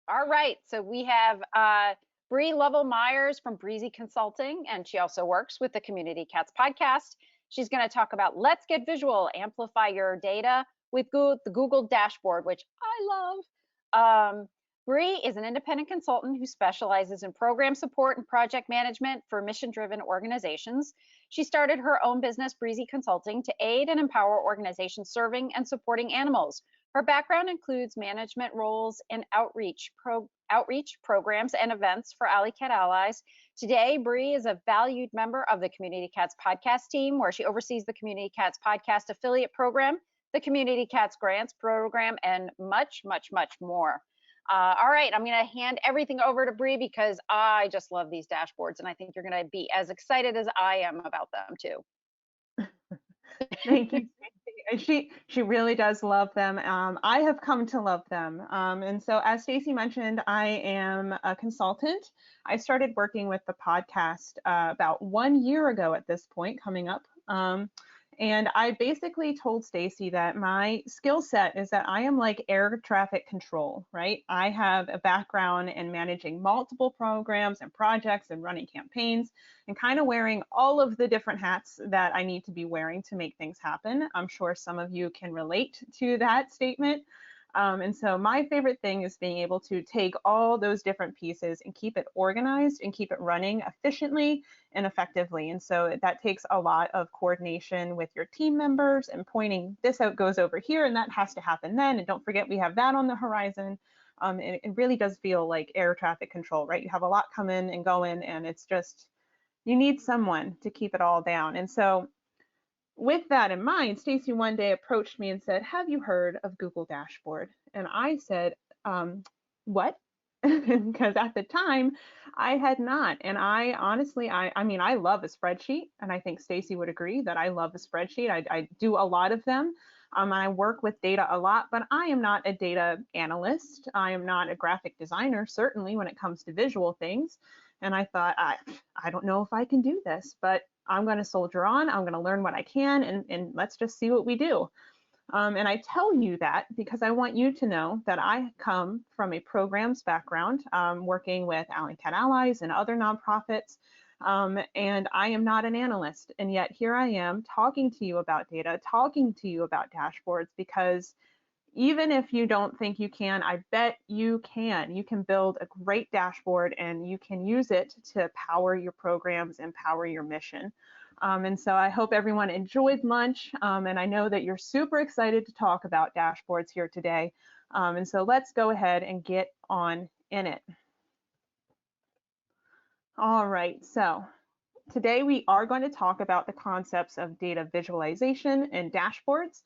All right, so we have Bree Lovell Myers from Breezy Consulting, and she also works with the Community Cats podcast. She's going to talk about Let's Get Visual, amplify your data with the Google dashboard, which I love. Bree is an independent consultant who specializes in program support and project management for mission-driven organizations. She started her own business, Breezy Consulting, to aid and empower organizations serving and supporting animals. Her background includes management roles in outreach programs and events for Alley Cat Allies. Today, Bree is a valued member of the Community Cats podcast team, where she oversees the Community Cats podcast affiliate program, the Community Cats grants program, and much, much, much more. All right, I'm going to hand everything over to Bree because I just love these dashboards, and I think you're going to be as excited as I am about them too. Thank you, Stacey. She really does love them. I have come to love them. And so, as Stacey mentioned, I am a consultant. I started working with the podcast about 1 year ago at this point, coming up. And I basically told Stacey that my skill set is that I am like air traffic control, right? I have a background in managing multiple programs and projects and running campaigns and kind of wearing all of the different hats that I need to be wearing to make things happen. I'm sure some of you can relate to that statement. And so my favorite thing is being able to take all those different pieces and keep it organized and keep it running efficiently and effectively. And so that takes a lot of coordination with your team members and pointing this out goes over here and that has to happen then. And don't forget we have that on the horizon. It really does feel like air traffic control, right? You have a lot coming and going and it's just, you need someone to keep it all down. And so with that in mind, Stacey one day approached me and said, "Have you heard of Google Dashboard?" And I said, "What?" Because at the time I had not. And I honestly, I mean, I love a spreadsheet, and I think Stacey would agree that I love a spreadsheet. I do a lot of them. I work with data a lot, but I am not a data analyst. I am not a graphic designer, certainly when it comes to visual things. And I thought, I don't know if I can do this, but I'm going to soldier on. I'm going to learn what I can, and let's just see what we do. And I tell you that because I want you to know that I come from a programs background, working with Alley Cat Allies and other nonprofits, and I am not an analyst. And yet here I am talking to you about data, talking to you about dashboards, because even if you don't think you can, I bet you can. You can build a great dashboard and you can use it to power your programs and power your mission. And so I hope everyone enjoyed lunch. And I know that you're super excited to talk about dashboards here today. And so let's go ahead and get on in it. All right, so today we are going to talk about the concepts of data visualization and dashboards.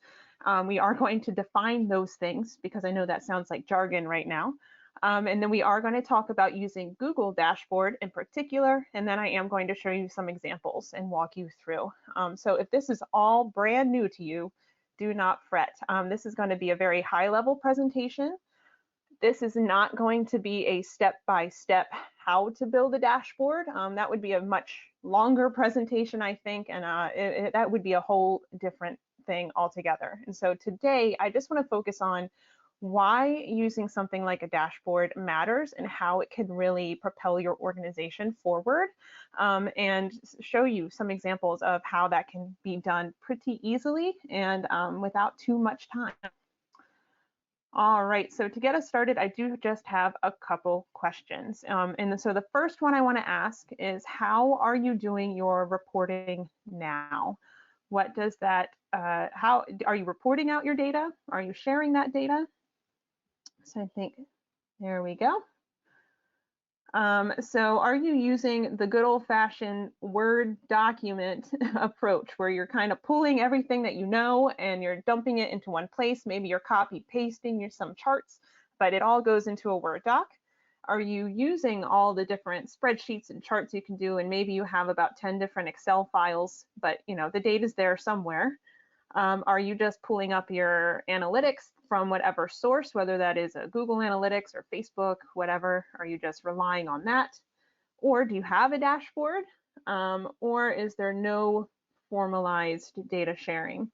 We are going to define those things because I know that sounds like jargon right now. And then we are going to talk about using Google Dashboard in particular, and then I am going to show you some examples and walk you through. So if this is all brand new to you, do not fret. This is going to be a very high-level presentation. This is not going to be a step-by-step how to build a dashboard. That would be a much longer presentation, I think, and that would be a whole different thing altogether. And so today, I just want to focus on why using something like a dashboard matters and how it can really propel your organization forward, and show you some examples of how that can be done pretty easily and without too much time. All right, so to get us started, I do just have a couple questions. And so the first one I want to ask is, how are you doing your reporting now? What does that, how are you reporting out your data? Are you sharing that data? So I think, there we go. So are you using the good old-fashioned Word document approach where you're kind of pulling everything that you know and you're dumping it into one place? Maybe you're copy pasting some charts, but it all goes into a Word doc. Are you using all the different spreadsheets and charts you can do, and maybe you have about 10 different Excel files, but you know the data's there somewhere? Are you just pulling up your analytics from whatever source, whether that is a Google Analytics or Facebook, whatever? Are you just relying on that? Or do you have a dashboard? Or is there no formalized data sharing?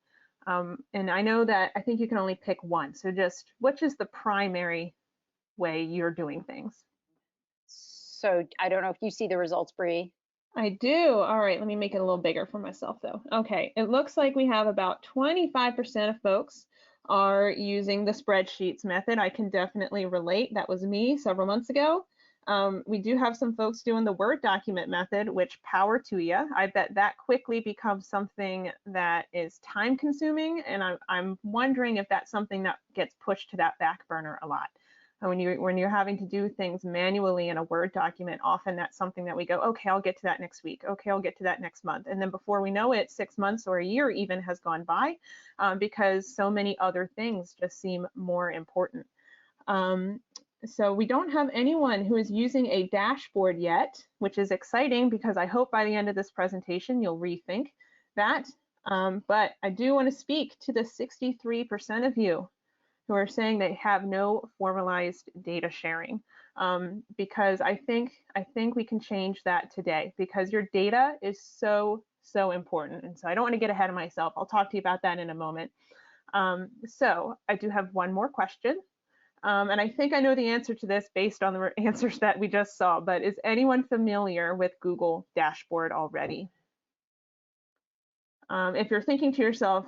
And I know that I think you can only pick one. So just which is the primary way you're doing things. So I don't know if you see the results, Bree. I do. All right, let me make it a little bigger for myself though. Okay, it looks like we have about 25% of folks are using the spreadsheets method. I can definitely relate. That was me several months ago. We do have some folks doing the Word document method, which power to you. I bet that quickly becomes something that is time consuming, and I'm wondering if that's something that gets pushed to that back burner a lot. When you're having to do things manually in a Word document, often that's something that we go, okay, I'll get to that next week. Okay, I'll get to that next month. And then before we know it, 6 months or a year even has gone by because so many other things just seem more important. So we don't have anyone who is using a dashboard yet, which is exciting because I hope by the end of this presentation you'll rethink that. But I do want to speak to the 63% of you who are saying they have no formalized data sharing, because I think we can change that today, because your data is so important. And so I don't want to get ahead of myself. I'll talk to you about that in a moment. So I do have one more question. And I think I know the answer to this based on the answers that we just saw, but is anyone familiar with Google Dashboard already? If you're thinking to yourself,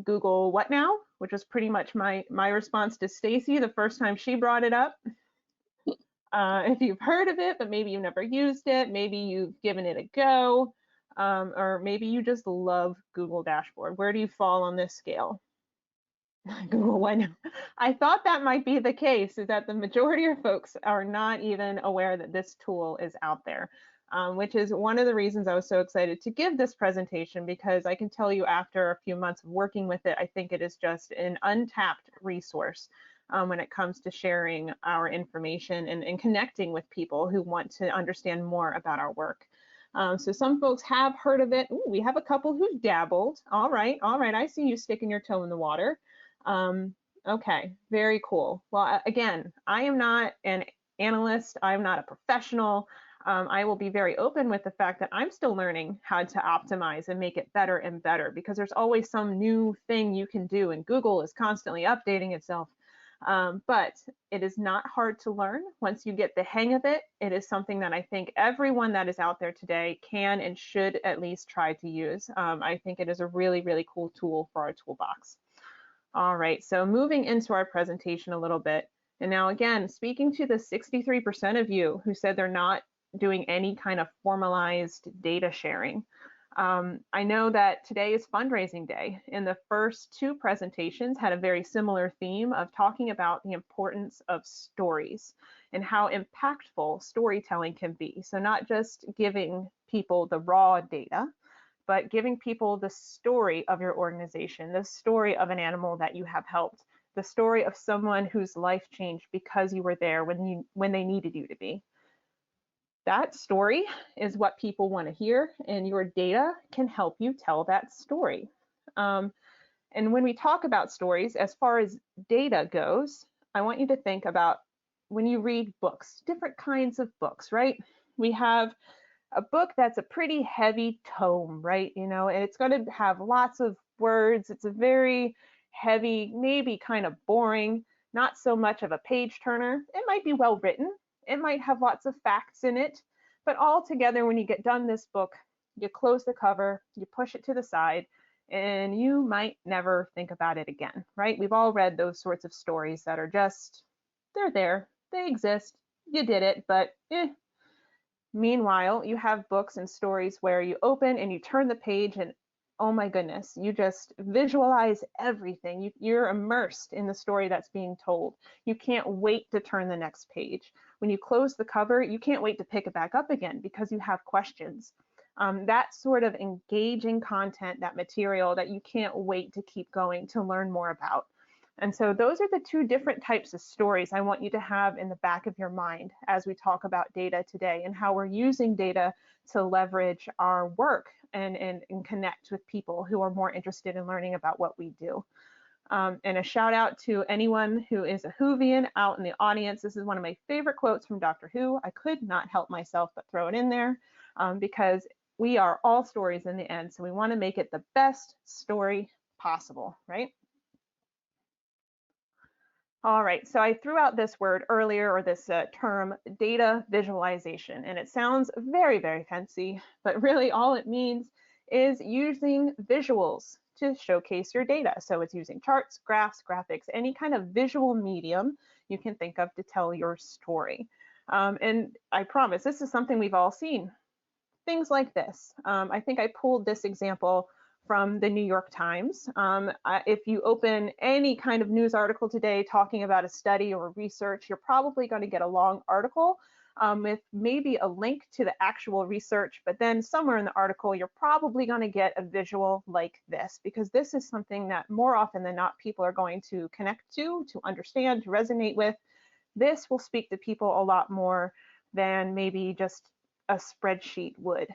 Google what now? Which is pretty much my response to Stacy the first time she brought it up. If you've heard of it, but maybe you've never used it, maybe you've given it a go, or maybe you just love Google Dashboard. Where do you fall on this scale? Google what now? I thought that might be the case, is that the majority of folks are not even aware that this tool is out there. Which is one of the reasons I was so excited to give this presentation, because I can tell you after a few months of working with it, I think it is just an untapped resource when it comes to sharing our information and connecting with people who want to understand more about our work. So some folks have heard of it. Ooh, we have a couple who've dabbled. All right, I see you sticking your toe in the water. Okay, very cool. Well, again, I am not an analyst. I'm not a professional. I will be very open with the fact that I'm still learning how to optimize and make it better and better, because there's always some new thing you can do, and Google is constantly updating itself. But it is not hard to learn once you get the hang of it. It is something that I think everyone that is out there today can and should at least try to use. I think it is a really, really cool tool for our toolbox. All right, so moving into our presentation a little bit. And now again, speaking to the 63% of you who said they're not doing any kind of formalized data sharing. I know that today is fundraising day, and the first two presentations had a very similar theme of talking about the importance of stories and how impactful storytelling can be. So not just giving people the raw data, but giving people the story of your organization, the story of an animal that you have helped, the story of someone whose life changed because you were there when they needed you to be. That story is what people want to hear, and your data can help you tell that story. And when we talk about stories, as far as data goes, I want you to think about when you read books, different kinds of books, right? We have a book that's a pretty heavy tome, right? You know, and it's going to have lots of words. It's a very heavy, maybe kind of boring, not so much of a page turner. It might be well written. It might have lots of facts in it, but all together, when you get done this book, you close the cover, you push it to the side, and you might never think about it again, right? We've all read those sorts of stories that are just, they're there, they exist, you did it, but Meanwhile, you have books and stories where you open and you turn the page and oh my goodness, you just visualize everything. You're immersed in the story that's being told. You can't wait to turn the next page. When you close the cover, you can't wait to pick it back up again because you have questions. That sort of engaging content, that material that you can't wait to keep going to learn more about. And so those are the two different types of stories I want you to have in the back of your mind as we talk about data today and how we're using data to leverage our work and connect with people who are more interested in learning about what we do. And a shout out to anyone who is a Whovian out in the audience. This is one of my favorite quotes from Doctor Who. I could not help myself but throw it in there because we are all stories in the end. So we want to make it the best story possible, right? All right, so I threw out this word earlier, or this term, data visualization, and it sounds very, very fancy, but really all it means is using visuals to showcase your data. So it's using charts, graphs, graphics, any kind of visual medium you can think of to tell your story. And I promise this is something we've all seen. Things like this. I think I pulled this example from the New York Times. If you open any kind of news article today talking about a study or research, you're probably going to get a long article with maybe a link to the actual research, but then somewhere in the article, you're probably going to get a visual like this, because this is something that more often than not, people are going to connect to understand, to resonate with. This will speak to people a lot more than maybe just a spreadsheet would.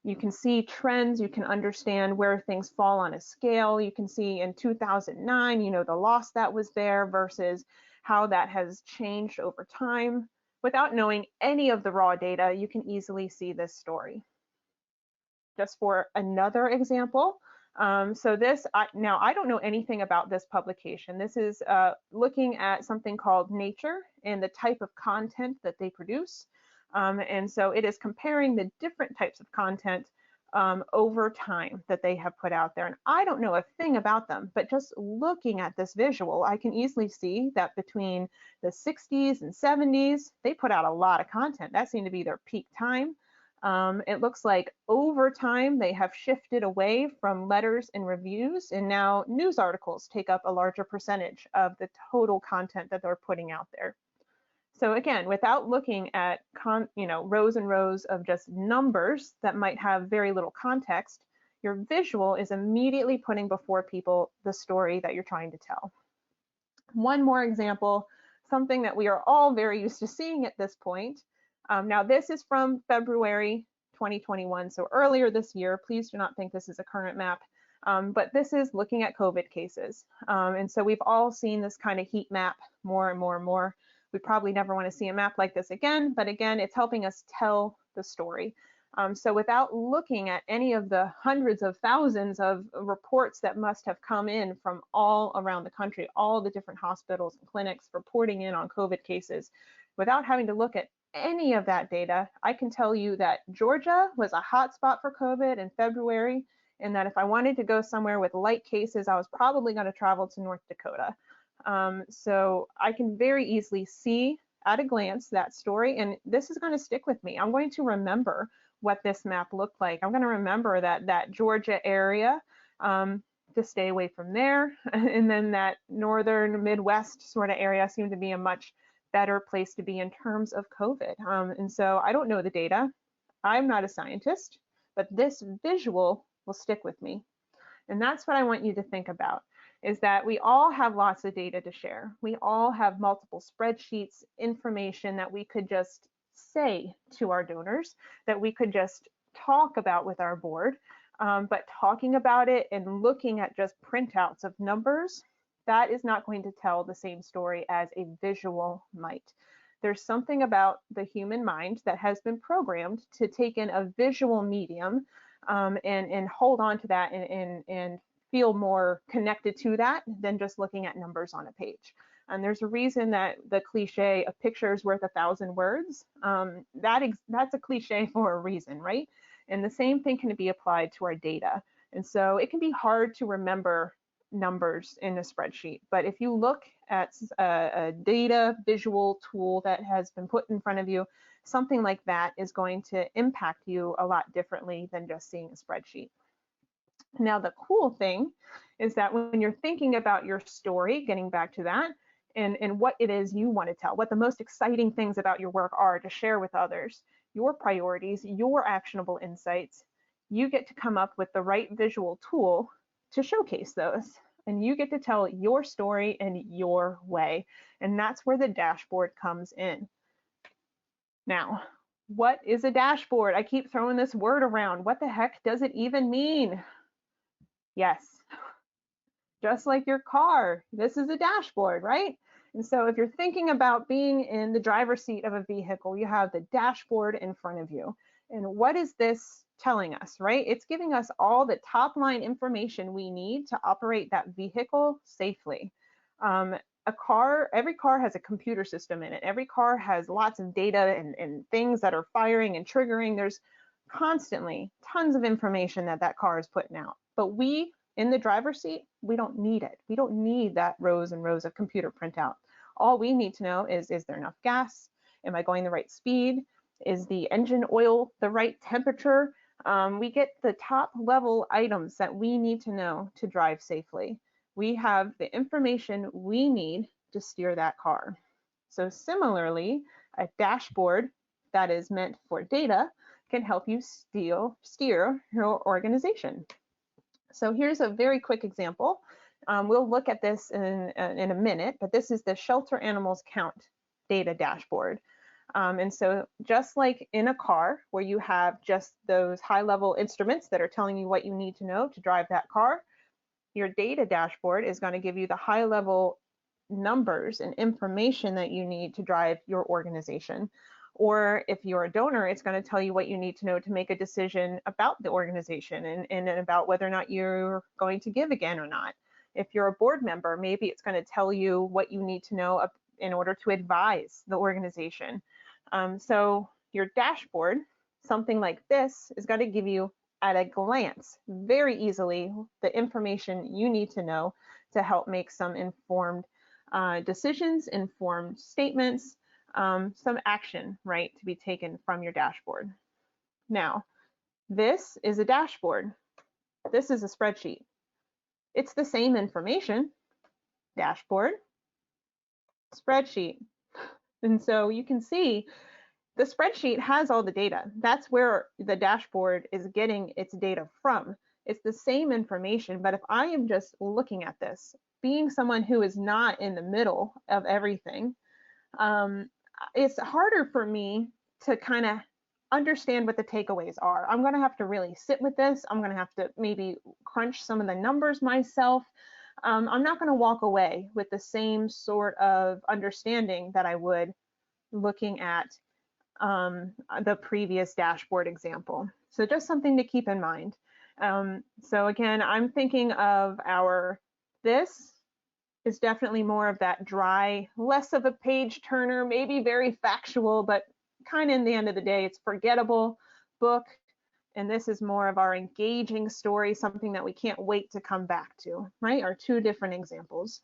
You can see trends, you can understand where things fall on a scale. You can see in 2009, the loss that was there versus how that has changed over time. Without knowing any of the raw data, you can easily see this story. Just for another example, so this, now I don't know anything about this publication. This is looking at something called Nature and the type of content that they produce. And so it is comparing the different types of content over time that they have put out there. And I don't know a thing about them, but just looking at this visual, I can easily see that between the 60s and 70s, they put out a lot of content. That seemed to be their peak time. It looks like over time they have shifted away from letters and reviews, and now news articles take up a larger percentage of the total content that they're putting out there. So again, without looking at rows and rows of just numbers that might have very little context, your visual is immediately putting before people the story that you're trying to tell. One more example, something that we are all very used to seeing at this point. Now this is from February 2021, so earlier this year. Please do not think this is a current map, but this is looking at COVID cases. And so we've all seen this kind of heat map more and more and more. We probably never want to see a map like this again, but again, it's helping us tell the story. So without looking at any of the hundreds of thousands of reports that must have come in from all around the country, all the different hospitals and clinics reporting in on COVID cases, without having to look at any of that data, I can tell you that Georgia was a hot spot for COVID in February, and that if I wanted to go somewhere with light cases, I was probably going to travel to North Dakota. So I can very easily see at a glance that story, and this is going to stick with me. I'm going to remember what this map looked like. I'm going to remember that Georgia area, to stay away from there, and then that northern Midwest sort of area seemed to be a much better place to be in terms of COVID. And so I don't know the data. I'm not a scientist, but this visual will stick with me. And that's what I want you to think about, is that we all have lots of data to share. We all have multiple spreadsheets, information that we could just say to our donors, that we could just talk about with our board. But talking about it and looking at just printouts of numbers, that is not going to tell the same story as a visual might. There's something about the human mind that has been programmed to take in a visual medium and hold on to that and feel more connected to that than just looking at numbers on a page. And there's a reason that the cliche, a picture is worth 1,000 words, that's a cliche for a reason, right? And the same thing can be applied to our data. And so it can be hard to remember numbers in a spreadsheet, but if you look at a data visual tool that has been put in front of you, something like that is going to impact you a lot differently than just seeing a spreadsheet. Now, the cool thing is that when you're thinking about your story, getting back to that, and what it is you want to tell, what the most exciting things about your work are to share with others, your priorities, your actionable insights, you get to come up with the right visual tool to showcase those. And you get to tell your story in your way. And that's where the dashboard comes in. Now, what is a dashboard? I keep throwing this word around. What the heck does it even mean? Yes, just like your car, this is a dashboard, right? And so if you're thinking about being in the driver's seat of a vehicle, you have the dashboard in front of you. And what is this telling us, right? It's giving us all the top line information we need to operate that vehicle safely. every car has a computer system in it. Every car has lots of data and things that are firing and triggering. There's constantly tons of information that car is putting out. But we, in the driver's seat, we don't need it. We don't need that rows and rows of computer printout. All we need to know is there enough gas? Am I going the right speed? Is the engine oil the right temperature? We get the top level items that we need to know to drive safely. We have the information we need to steer that car. So similarly, a dashboard that is meant for data can help you steer your organization. So here's a very quick example. We'll look at this in a minute, but this is the shelter animals count data dashboard. And so just like in a car where you have just those high-level instruments that are telling you what you need to know to drive that car, your data dashboard is going to give you the high-level numbers and information that you need to drive your organization. Or if you're a donor, it's going to tell you what you need to know to make a decision about the organization and about whether or not you're going to give again or not. If you're a board member, maybe it's going to tell you what you need to know in order to advise the organization. So your dashboard, something like this, is going to give you at a glance, very easily, the information you need to know to help make some informed decisions, informed statements, some action, right, to be taken from your dashboard. Now, this is a dashboard. This is a spreadsheet. It's the same information, dashboard, spreadsheet. And so you can see the spreadsheet has all the data. That's where the dashboard is getting its data from. It's the same information, but if I am just looking at this, being someone who is not in the middle of everything, it's harder for me to kind of understand what the takeaways are. I'm going to have to really sit with this. I'm going to have to maybe crunch some of the numbers myself. I'm not going to walk away with the same sort of understanding that I would looking at the previous dashboard example. So just something to keep in mind. So again, I'm thinking of this is definitely more of that dry, less of a page turner, maybe very factual, but kind of in the end of the day, it's forgettable book. And this is more of our engaging story, something that we can't wait to come back to, right? Our two different examples.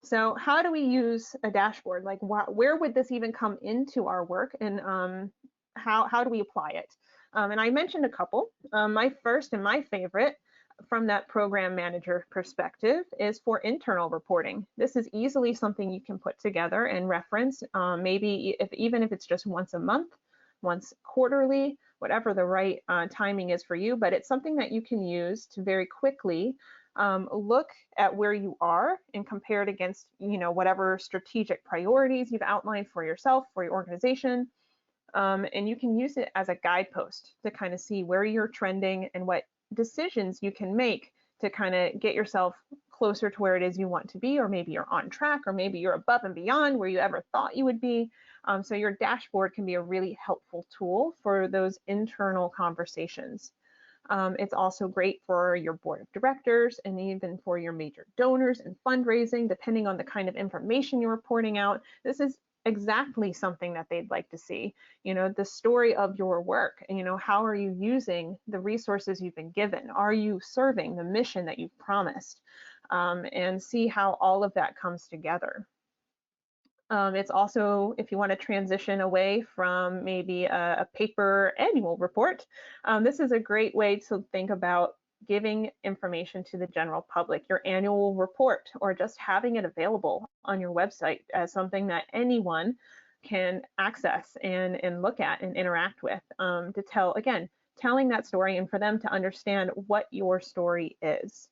So how do we use a dashboard? Like where would this even come into our work, and how do we apply it? And I mentioned a couple. My first and my favorite from that program manager perspective is for internal reporting. This is easily something you can put together and reference, maybe even if it's just once a month, once quarterly, whatever the right timing is for you, but it's something that you can use to very quickly look at where you are and compare it against, whatever strategic priorities you've outlined for yourself, for your organization. And you can use it as a guidepost to kind of see where you're trending and what decisions you can make to kind of get yourself closer to where it is you want to be, or maybe you're on track, or maybe you're above and beyond where you ever thought you would be. So your dashboard can be a really helpful tool for those internal conversations. It's also great for your board of directors and even for your major donors and fundraising, depending on the kind of information you're reporting out. This is exactly something that they'd like to see, the story of your work, and how are you using the resources you've been given? Are you serving the mission that you've promised? And see how all of that comes together. It's also, if you want to transition away from maybe a paper annual report, this is a great way to think about giving information to the general public, your annual report, or just having it available on your website as something that anyone can access and look at and interact with, to telling that story and for them to understand what your story is.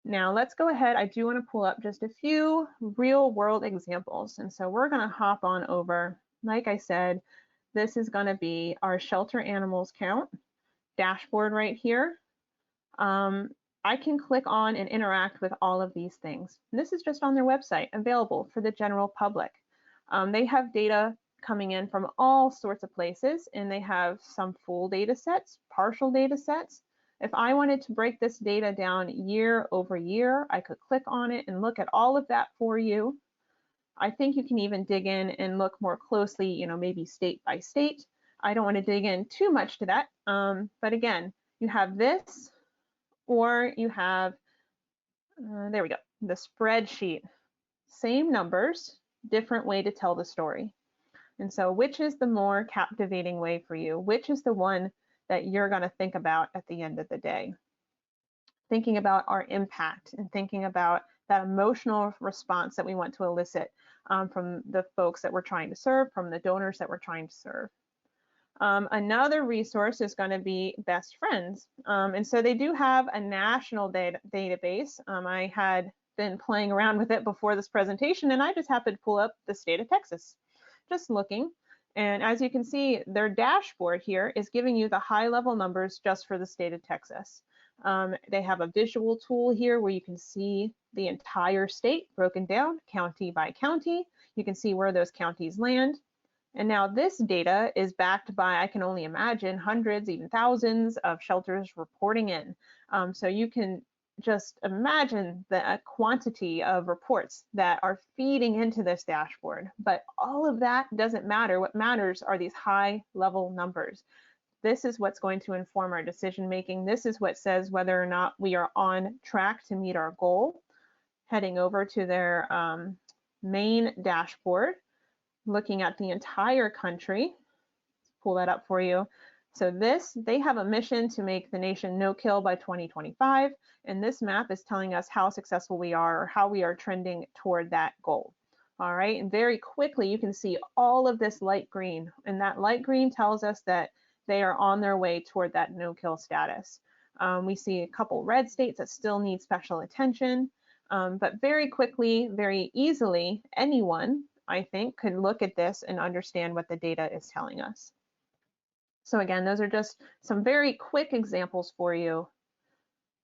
Now let's go ahead. I do want to pull up just a few real world examples. And so we're going to hop on over. Like I said, this is going to be our shelter animals count dashboard right here. I can click on and interact with all of these things. And this is just on their website, available for the general public. They have data coming in from all sorts of places, and they have some full data sets, partial data sets, If I wanted to break this data down year over year, I could click on it and look at all of that for you. I think you can even dig in and look more closely, maybe state by state. I don't want to dig in too much to that. But again, you have this, or you have, there we go, the spreadsheet. Same numbers, different way to tell the story. And so which is the more captivating way for you? Which is the one that you're going to think about at the end of the day? Thinking about our impact and thinking about that emotional response that we want to elicit from the folks that we're trying to serve, from the donors that we're trying to serve. Another resource is going to be Best Friends. And so they do have a national database. I had been playing around with it before this presentation, and I just happened to pull up the state of Texas, just looking. And as you can see, their dashboard here is giving you the high-level numbers just for the state of Texas. They have a visual tool here where you can see the entire state broken down county by county. You can see where those counties land. And now this data is backed by, I can only imagine, hundreds, even thousands of shelters reporting in. So you can just imagine the quantity of reports that are feeding into this dashboard. But all of that doesn't matter. What matters are these high level numbers. This is what's going to inform our decision making. This is what says whether or not we are on track to meet our goal. Heading over to their main dashboard, looking at the entire country. Let's pull that up for you. So they have a mission to make the nation no-kill by 2025, and this map is telling us how successful we are or how we are trending toward that goal. All right, and very quickly you can see all of this light green, and that light green tells us that they are on their way toward that no-kill status. We see a couple red states that still need special attention, but very quickly, very easily, anyone, I think, could look at this and understand what the data is telling us. So again, those are just some very quick examples for you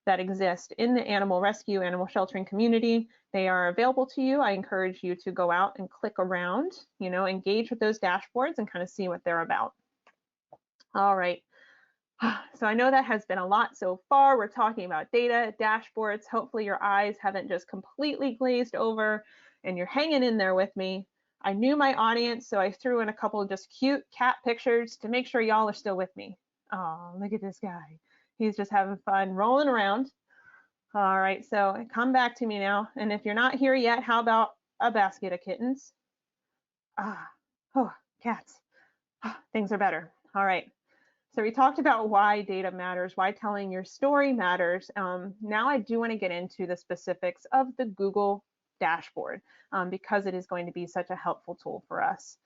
that exist in the animal rescue, animal sheltering community. They are available to you. I encourage you to go out and click around, engage with those dashboards and kind of see what they're about. All right. So I know that has been a lot so far. We're talking about data, dashboards. Hopefully your eyes haven't just completely glazed over and you're hanging in there with me. I knew my audience, so I threw in a couple of just cute cat pictures to make sure y'all are still with me. Oh, look at this guy. He's just having fun rolling around. All right, so come back to me now. And if you're not here yet, how about a basket of kittens? Cats. Things are better. All right. So we talked about why data matters, why telling your story matters. Now I do want to get into the specifics of the Google dashboard because it is going to be such a helpful tool for us.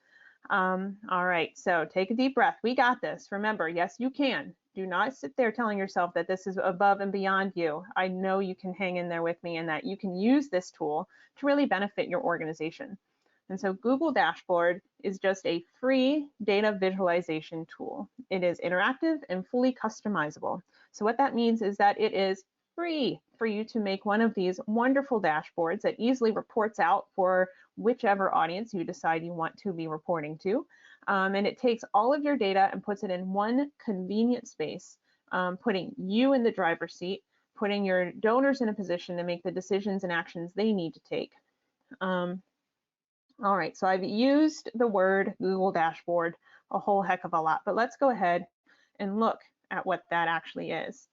All right, so take a deep breath. We got this. Remember, yes, you can. Do not sit there telling yourself that this is above and beyond you. I know you can hang in there with me and that you can use this tool to really benefit your organization. And so Google Dashboard is just a free data visualization tool. It is interactive and fully customizable. So what that means is that it is free for you to make one of these wonderful dashboards that easily reports out for whichever audience you decide you want to be reporting to. And it takes all of your data and puts it in one convenient space, putting you in the driver's seat, putting your donors in a position to make the decisions and actions they need to take. All right, so I've used the word Google Dashboard a whole heck of a lot, but let's go ahead and look at what that actually is.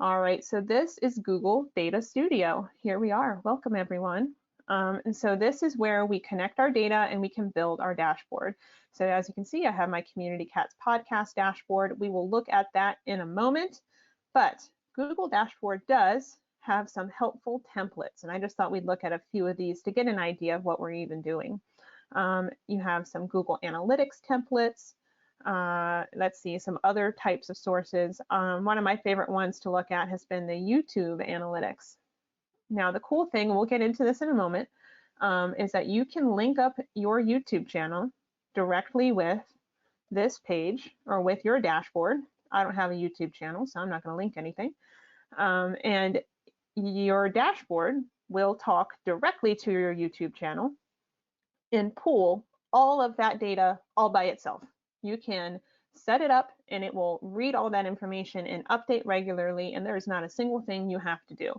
All right, so this is Google Data Studio. Here we are. Welcome, everyone. And so this is where we connect our data and we can build our dashboard. So as you can see, I have my Community Cats podcast dashboard. We will look at that in a moment, but Google Dashboard does have some helpful templates, and I just thought we'd look at a few of these to get an idea of what we're even doing. You have some Google Analytics templates. Let's see, some other types of sources. One of my favorite ones to look at has been the YouTube Analytics. Now, the cool thing, we'll get into this in a moment, is that you can link up your YouTube channel directly with this page or with your dashboard. I don't have a YouTube channel, so I'm not going to link anything. And your dashboard will talk directly to your YouTube channel and pull all of that data all by itself. You can set it up, and it will read all that information and update regularly, and there's not a single thing you have to do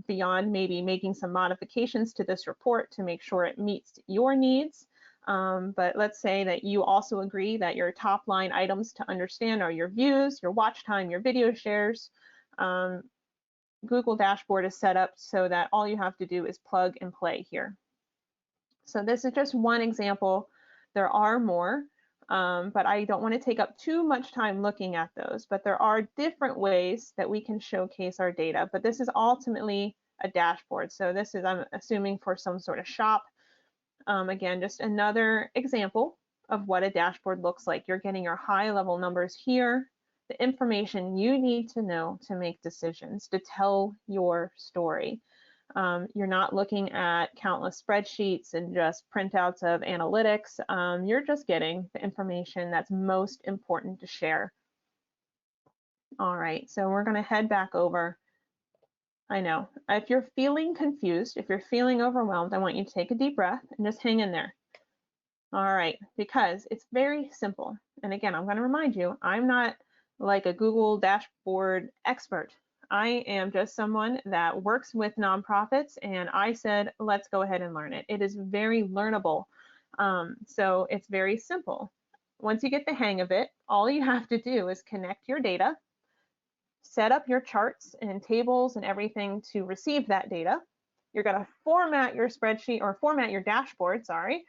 beyond maybe making some modifications to this report to make sure it meets your needs. But let's say that you also agree that your top line items to understand are your views, your watch time, your video shares. Google Dashboard is set up so that all you have to do is plug and play here. So this is just one example. There are more, but I don't want to take up too much time looking at those. But there are different ways that we can showcase our data, but this is ultimately a dashboard. So this is, I'm assuming, for some sort of shop. Again, just another example of what a dashboard looks like. You're getting your high-level numbers here, the information you need to know to make decisions, to tell your story. You're not looking at countless spreadsheets and just printouts of analytics. You're just getting the information that's most important to share. All right, so we're going to head back over. I know, if you're feeling confused, if you're feeling overwhelmed, I want you to take a deep breath and just hang in there. All right, because it's very simple. And again, I'm going to remind you, I'm not like a Google dashboard expert. I am just someone that works with nonprofits, and I said, let's go ahead and learn it. It is very learnable. So it's very simple. Once you get the hang of it, all you have to do is connect your data, set up your charts and tables and everything to receive that data. You're going to format your spreadsheet, or format your dashboard, sorry,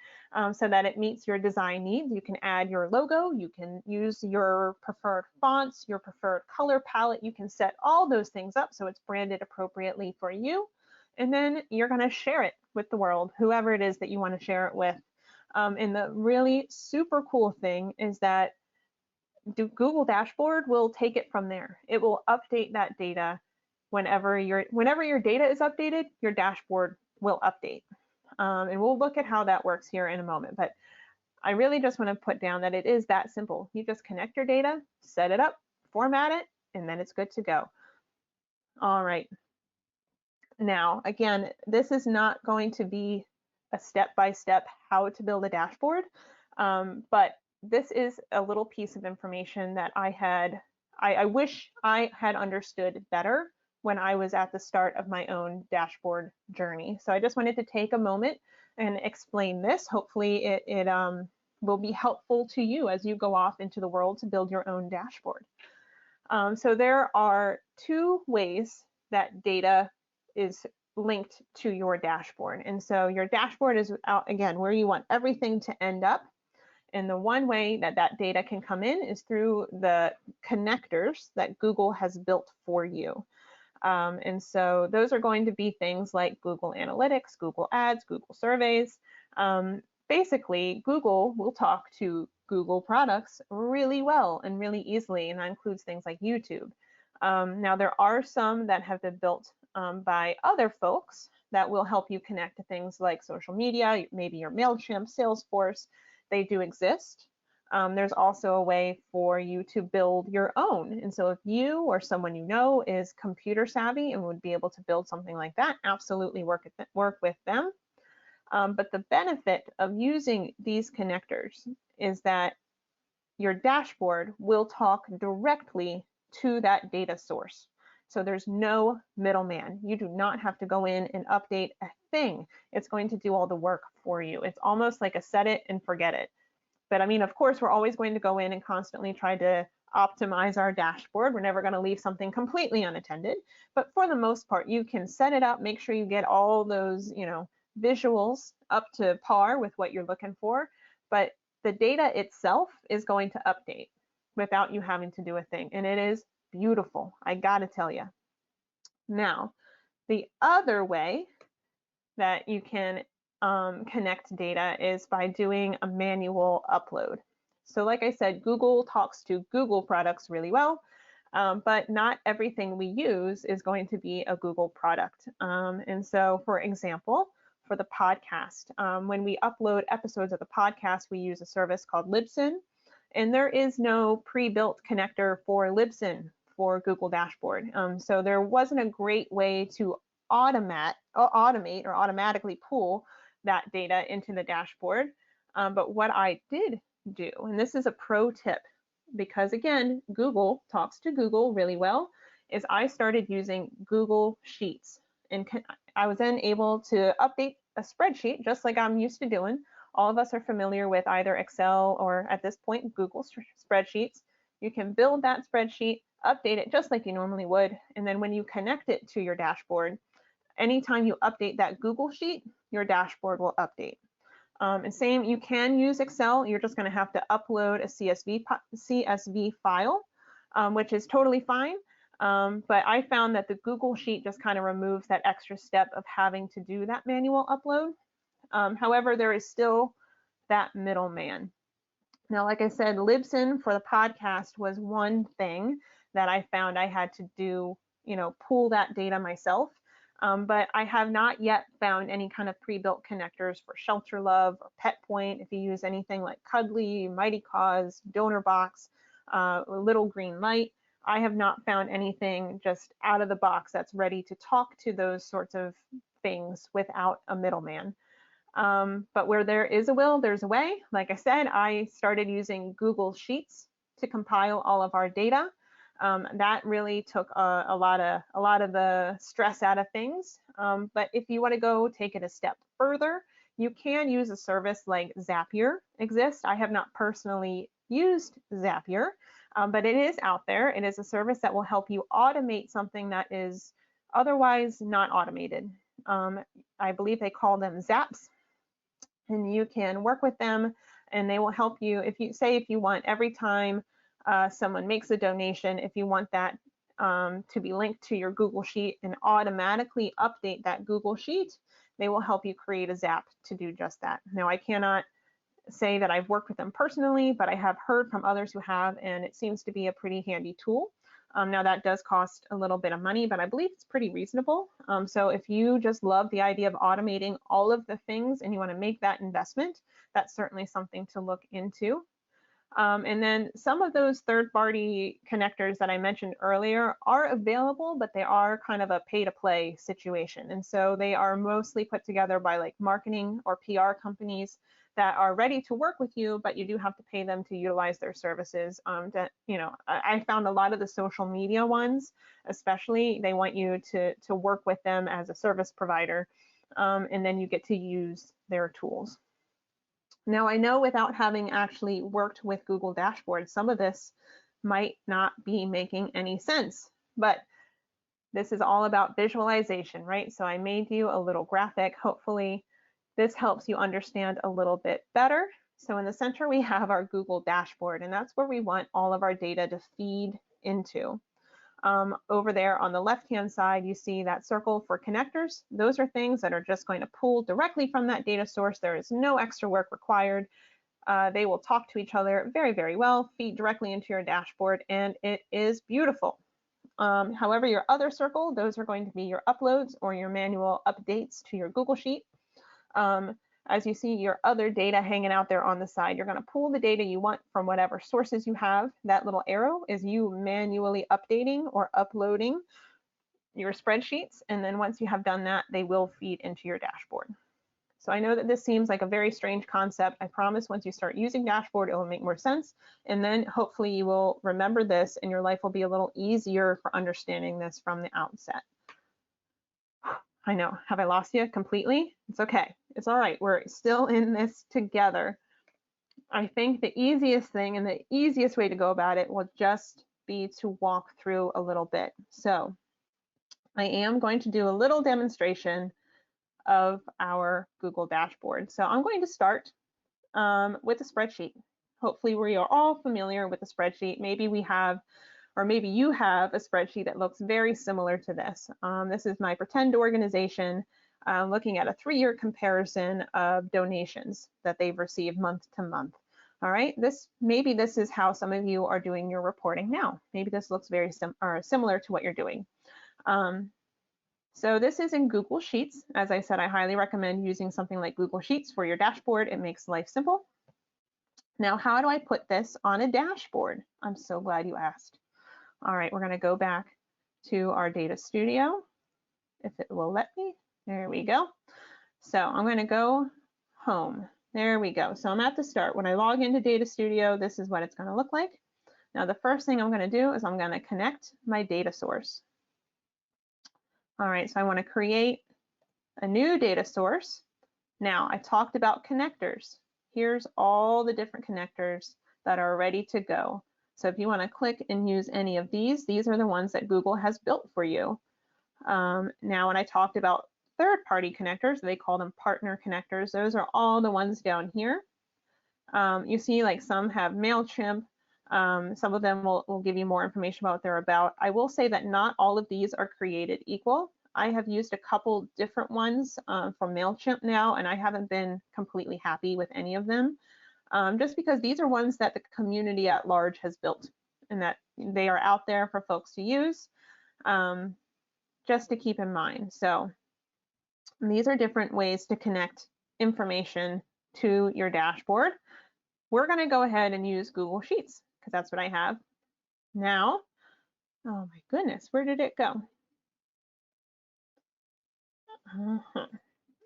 so that it meets your design needs. You can add your logo, you can use your preferred fonts, your preferred color palette. You can set all those things up so it's branded appropriately for you. And then you're going to share it with the world, whoever it is that you want to share it with. And the really super cool thing is that Google Dashboard will take it from there. It will update that data whenever your data is updated, your dashboard will update. And we'll look at how that works here in a moment. But I really just want to put down that it is that simple. You just connect your data, set it up, format it, and then it's good to go. All right. Now, again, this is not going to be a step-by-step how to build a dashboard, but this is a little piece of information that I wish I had understood better when I was at the start of my own dashboard journey. So I just wanted to take a moment and explain this. Hopefully it will be helpful to you as you go off into the world to build your own dashboard. So there are two ways that data is linked to your dashboard. And so your dashboard is, again, where you want everything to end up. And the one way that that data can come in is through the connectors that Google has built for you. And so those are going to be things like Google Analytics, Google Ads, Google Surveys. Basically, Google will talk to Google products really well and really easily, and that includes things like YouTube. Now, there are some that have been built by other folks that will help you connect to things like social media, maybe your MailChimp, Salesforce. They do exist. There's also a way for you to build your own. And so if you or someone you know is computer savvy and would be able to build something like that, absolutely work with them. But the benefit of using these connectors is that your dashboard will talk directly to that data source. So there's no middleman. You do not have to go in and update a thing. It's going to do all the work for you. It's almost like a set it and forget it. But I mean, of course, we're always going to go in and constantly try to optimize our dashboard. We're never going to leave something completely unattended. But for the most part, you can set it up, make sure you get all those, visuals up to par with what you're looking for. But the data itself is going to update without you having to do a thing. And it is beautiful, I got to tell you. Now, the other way that you can connect data is by doing a manual upload. So like I said, Google talks to Google products really well, but not everything we use is going to be a Google product. And so, for example, for the podcast, when we upload episodes of the podcast, we use a service called Libsyn, and there is no pre-built connector for Libsyn for Google Dashboard. So there wasn't a great way to automate or automatically pull that data into the dashboard. But what I did do, and this is a pro tip, because again, Google talks to Google really well, is I started using Google Sheets. And I was then able to update a spreadsheet just like I'm used to doing. All of us are familiar with either Excel or at this point, Google spreadsheets. You can build that spreadsheet, update it just like you normally would. And then when you connect it to your dashboard, anytime you update that Google Sheet, your dashboard will update. And same, you can use Excel. You're just going to have to upload a CSV file, which is totally fine. But I found that the Google Sheet just kind of removes that extra step of having to do that manual upload. However, there is still that middleman. Now, like I said, Libsyn for the podcast was one thing that I found I had to do, pull that data myself. But I have not yet found any kind of pre-built connectors for Shelter Love or PetPoint. If you use anything like Cuddly, Mighty Cause, DonorBox, Little Green Light, I have not found anything just out of the box that's ready to talk to those sorts of things without a middleman. But where there is a will, there's a way. Like I said, I started using Google Sheets to compile all of our data. That really took a lot of the stress out of things. But if you want to go take it a step further, you can use a service like Zapier exists. I have not personally used Zapier, but it is out there. It is a service that will help you automate something that is otherwise not automated. I believe they call them Zaps, and you can work with them and they will help you. If you want every time someone makes a donation, if you want that to be linked to your Google Sheet and automatically update that Google Sheet, they will help you create a Zap to do just that. Now, I cannot say that I've worked with them personally, but I have heard from others who have, and it seems to be a pretty handy tool. Now, that does cost a little bit of money, but I believe it's pretty reasonable. So if you just love the idea of automating all of the things and you want to make that investment, that's certainly something to look into. And then some of those third-party connectors that I mentioned earlier are available, but they are kind of a pay-to-play situation. And so they are mostly put together by like marketing or PR companies that are ready to work with you, but you do have to pay them to utilize their services. I found a lot of the social media ones, especially, they want you to work with them as a service provider, and then you get to use their tools. Now, I know without having actually worked with Google Dashboard, some of this might not be making any sense, but this is all about visualization, right? So I made you a little graphic. Hopefully this helps you understand a little bit better. So in the center, we have our Google Dashboard, and that's where we want all of our data to feed into. Over there on the left-hand side, you see that circle for connectors. Those are things that are just going to pull directly from that data source. There is no extra work required. They will talk to each other very, very well, feed directly into your dashboard, and it is beautiful. However, your other circle, those are going to be your uploads or your manual updates to your Google Sheet. As you see your other data hanging out there on the side, you're going to pull the data you want from whatever sources you have. That little arrow is you manually updating or uploading your spreadsheets. And then once you have done that, they will feed into your dashboard. So I know that this seems like a very strange concept. I promise once you start using dashboard, it will make more sense. And then hopefully you will remember this and your life will be a little easier for understanding this from the outset. I know, have I lost you completely? It's okay, it's all right, we're still in this together. I think the easiest thing and the easiest way to go about it will just be to walk through a little bit. So I am going to do a little demonstration of our Google dashboard. So I'm going to start with a spreadsheet. Hopefully we are all familiar with the spreadsheet. Maybe we have, or maybe you have a spreadsheet that looks very similar to this. This is my pretend organization looking at a 3-year comparison of donations that they've received month to month. All right, maybe this is how some of you are doing your reporting now. Maybe this looks very similar to what you're doing. So this is in Google Sheets. As I said, I highly recommend using something like Google Sheets for your dashboard. It makes life simple. Now, how do I put this on a dashboard? I'm so glad you asked. All right, we're going to go back to our data studio, if it will let me. There we go. So I'm going to go home. There we go. So I'm at the start. When I log into Data Studio, this is what it's going to look like. Now, the first thing I'm going to do is I'm going to connect my data source. All right, so I want to create a new data source. Now, I talked about connectors. Here's all the different connectors that are ready to go. So if you want to click and use any of these are the ones that Google has built for you. Now, when I talked about third-party connectors, they call them partner connectors. Those are all the ones down here. You see, like, some have MailChimp. Some of them will give you more information about what they're about. I will say that not all of these are created equal. I have used a couple different ones from MailChimp now, and I haven't been completely happy with any of them, just because these are ones that the community at large has built and that they are out there for folks to use, just to keep in mind. So these are different ways to connect information to your dashboard. We're going to go ahead and use Google Sheets because that's what I have now. Oh my goodness, where did it go? All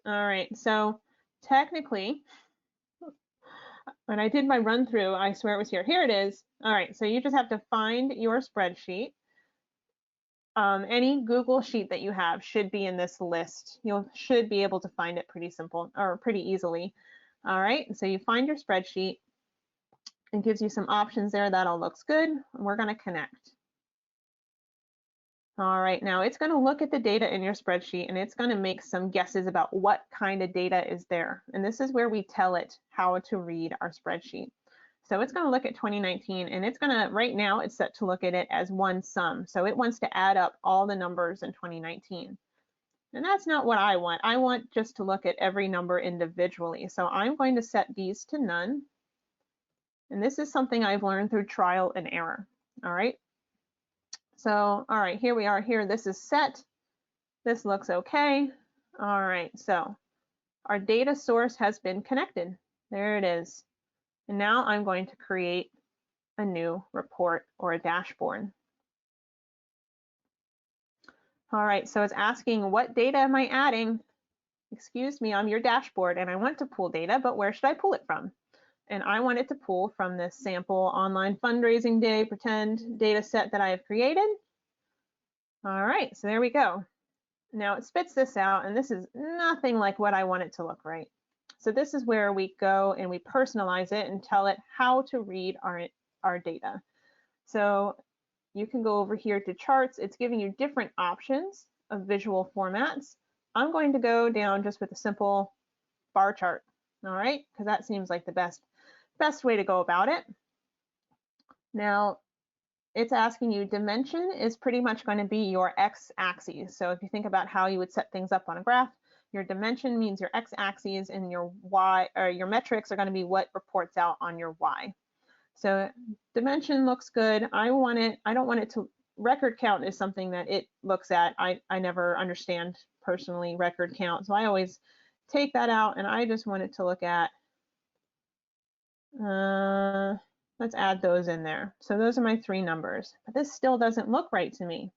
right, so technically, when I did my run through, I swear it was here. Here it is. All right, so you just have to find your spreadsheet. Any Google Sheet that you have should be in this list. You should be able to find it pretty simple or pretty easily. All right, so you find your spreadsheet. It gives you some options there. That all looks good. We're going to connect. All right, now it's going to look at the data in your spreadsheet and it's going to make some guesses about what kind of data is there. And this is where we tell it how to read our spreadsheet. So it's going to look at 2019 and it's going to, right now it's set to look at it as one sum. So it wants to add up all the numbers in 2019. And that's not what I want. I want just to look at every number individually. So I'm going to set these to none. And this is something I've learned through trial and error. All right. So, all right, here we are here. This is set. This looks okay. All right, so our data source has been connected. There it is. And now I'm going to create a new report or a dashboard. All right, so it's asking, what data am I adding? Excuse me, I'm your dashboard and I want to pull data, but where should I pull it from? And I want it to pull from this sample online fundraising day pretend data set that I have created. All right, so there we go. Now it spits this out, and this is nothing like what I want it to look right. So this is where we go and we personalize it and tell it how to read our data. So you can go over here to charts. It's giving you different options of visual formats. I'm going to go down just with a simple bar chart, all right? Because that seems like the best way to go about it. Now, it's asking you, dimension is pretty much going to be your x-axis. So if you think about how you would set things up on a graph, your dimension means your x-axis and your y, or your metrics are going to be what reports out on your y. So dimension looks good. I don't want it to, record count is something that it looks at. I never understand personally record count. So I always take that out and I just want it to look at, let's add those in there. So those are my three numbers, but this still doesn't look right to me.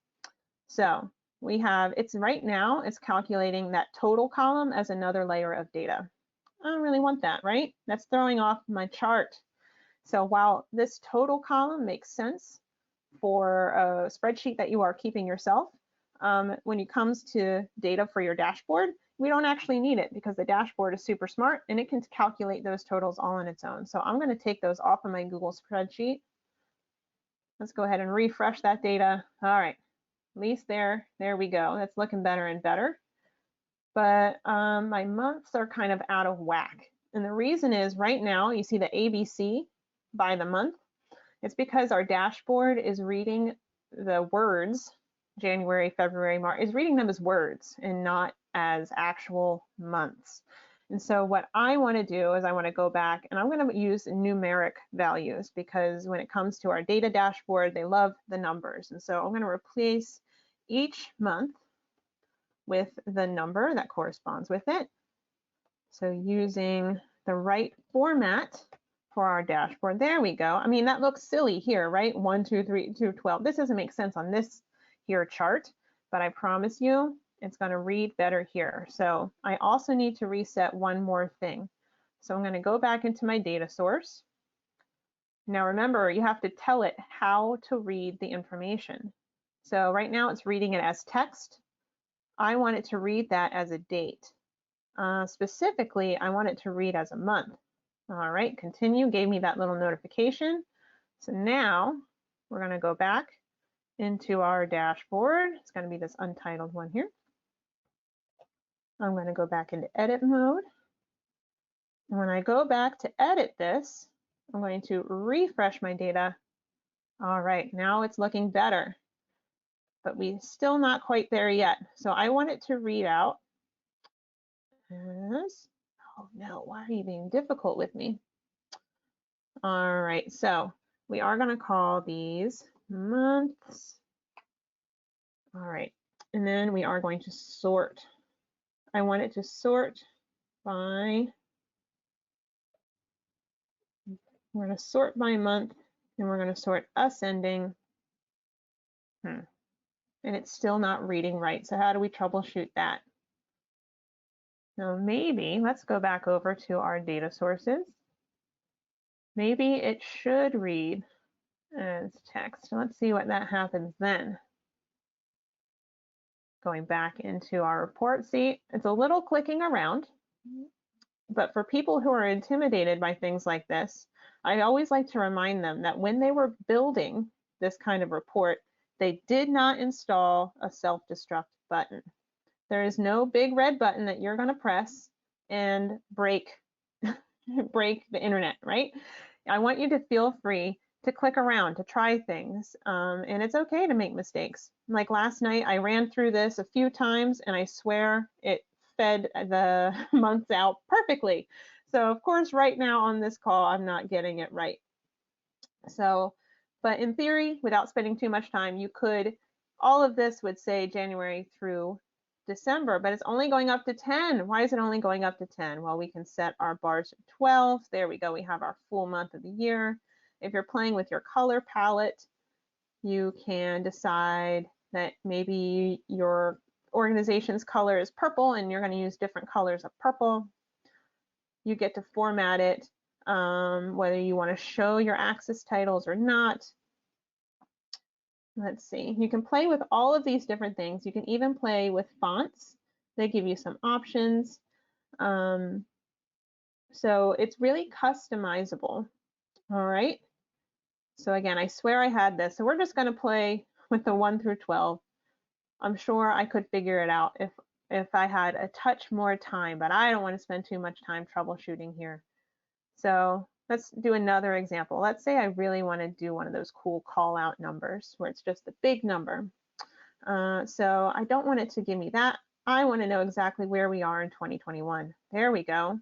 So we have, it's right now, it's calculating that total column as another layer of data. I don't really want that, right? That's throwing off my chart. So while this total column makes sense for a spreadsheet that you are keeping yourself, when it comes to data for your dashboard, we don't actually need it because the dashboard is super smart and it can calculate those totals all on its own. So I'm going to take those off of my Google spreadsheet. Let's go ahead and refresh that data. All right, at least there we go. That's looking better and better. But my months are kind of out of whack. And the reason is right now you see the ABC by the month. It's because our dashboard is reading the words, January, February, March, is reading them as words and not as actual months. And so what I want to do is I want to go back and I'm going to use numeric values because when it comes to our data dashboard, they love the numbers. And so I'm going to replace each month with the number that corresponds with it. So using the right format for our dashboard. There we go. I mean, that looks silly here, right? 1, 2, 3, 2, 12. This doesn't make sense on this here chart, but I promise you it's going to read better here. So I also need to reset one more thing. So I'm going to go back into my data source. Now remember, you have to tell it how to read the information. So right now it's reading it as text. I want it to read that as a date. Specifically, I want it to read as a month. All right, continue, gave me that little notification. So now we're going to go back into our dashboard. It's going to be this untitled one here. I'm going to go back into edit mode. When I go back to edit this, I'm going to refresh my data. All right, now it's looking better, but we're still not quite there yet. So I want it to read out as, oh no, why are you being difficult with me? All right, so we are going to call these months. All right, and then we are going to sort. I want it to sort by, we're going to sort by month, and we're going to sort ascending. And it's still not reading right. So how do we troubleshoot that? Now maybe, let's go back over to our data sources. Maybe it should read as text. Let's see what that happens then. Going back into our report, see, it's a little clicking around, but for people who are intimidated by things like this, I always like to remind them that when they were building this kind of report, they did not install a self-destruct button. There is no big red button that you're going to press and break the internet, right? I want you to feel free to click around, to try things, and it's okay to make mistakes. Like last night, I ran through this a few times, and I swear it fed the months out perfectly. So of course, right now on this call, I'm not getting it right. So, but in theory, without spending too much time, you could, all of this would say January through December, but it's only going up to 10. Why is it only going up to 10? Well, we can set our bars to 12. There we go. We have our full month of the year. If you're playing with your color palette, you can decide that maybe your organization's color is purple and you're going to use different colors of purple. You get to format it, whether you want to show your axis titles or not. Let's see, you can play with all of these different things. You can even play with fonts. They give you some options. So it's really customizable. All right. So again, I swear I had this. So we're just going to play with the 1 through 12. I'm sure I could figure it out if I had a touch more time, but I don't want to spend too much time troubleshooting here. So let's do another example. Let's say I really want to do one of those cool call out numbers where it's just a big number. So I don't want it to give me that. I want to know exactly where we are in 2021. There we go.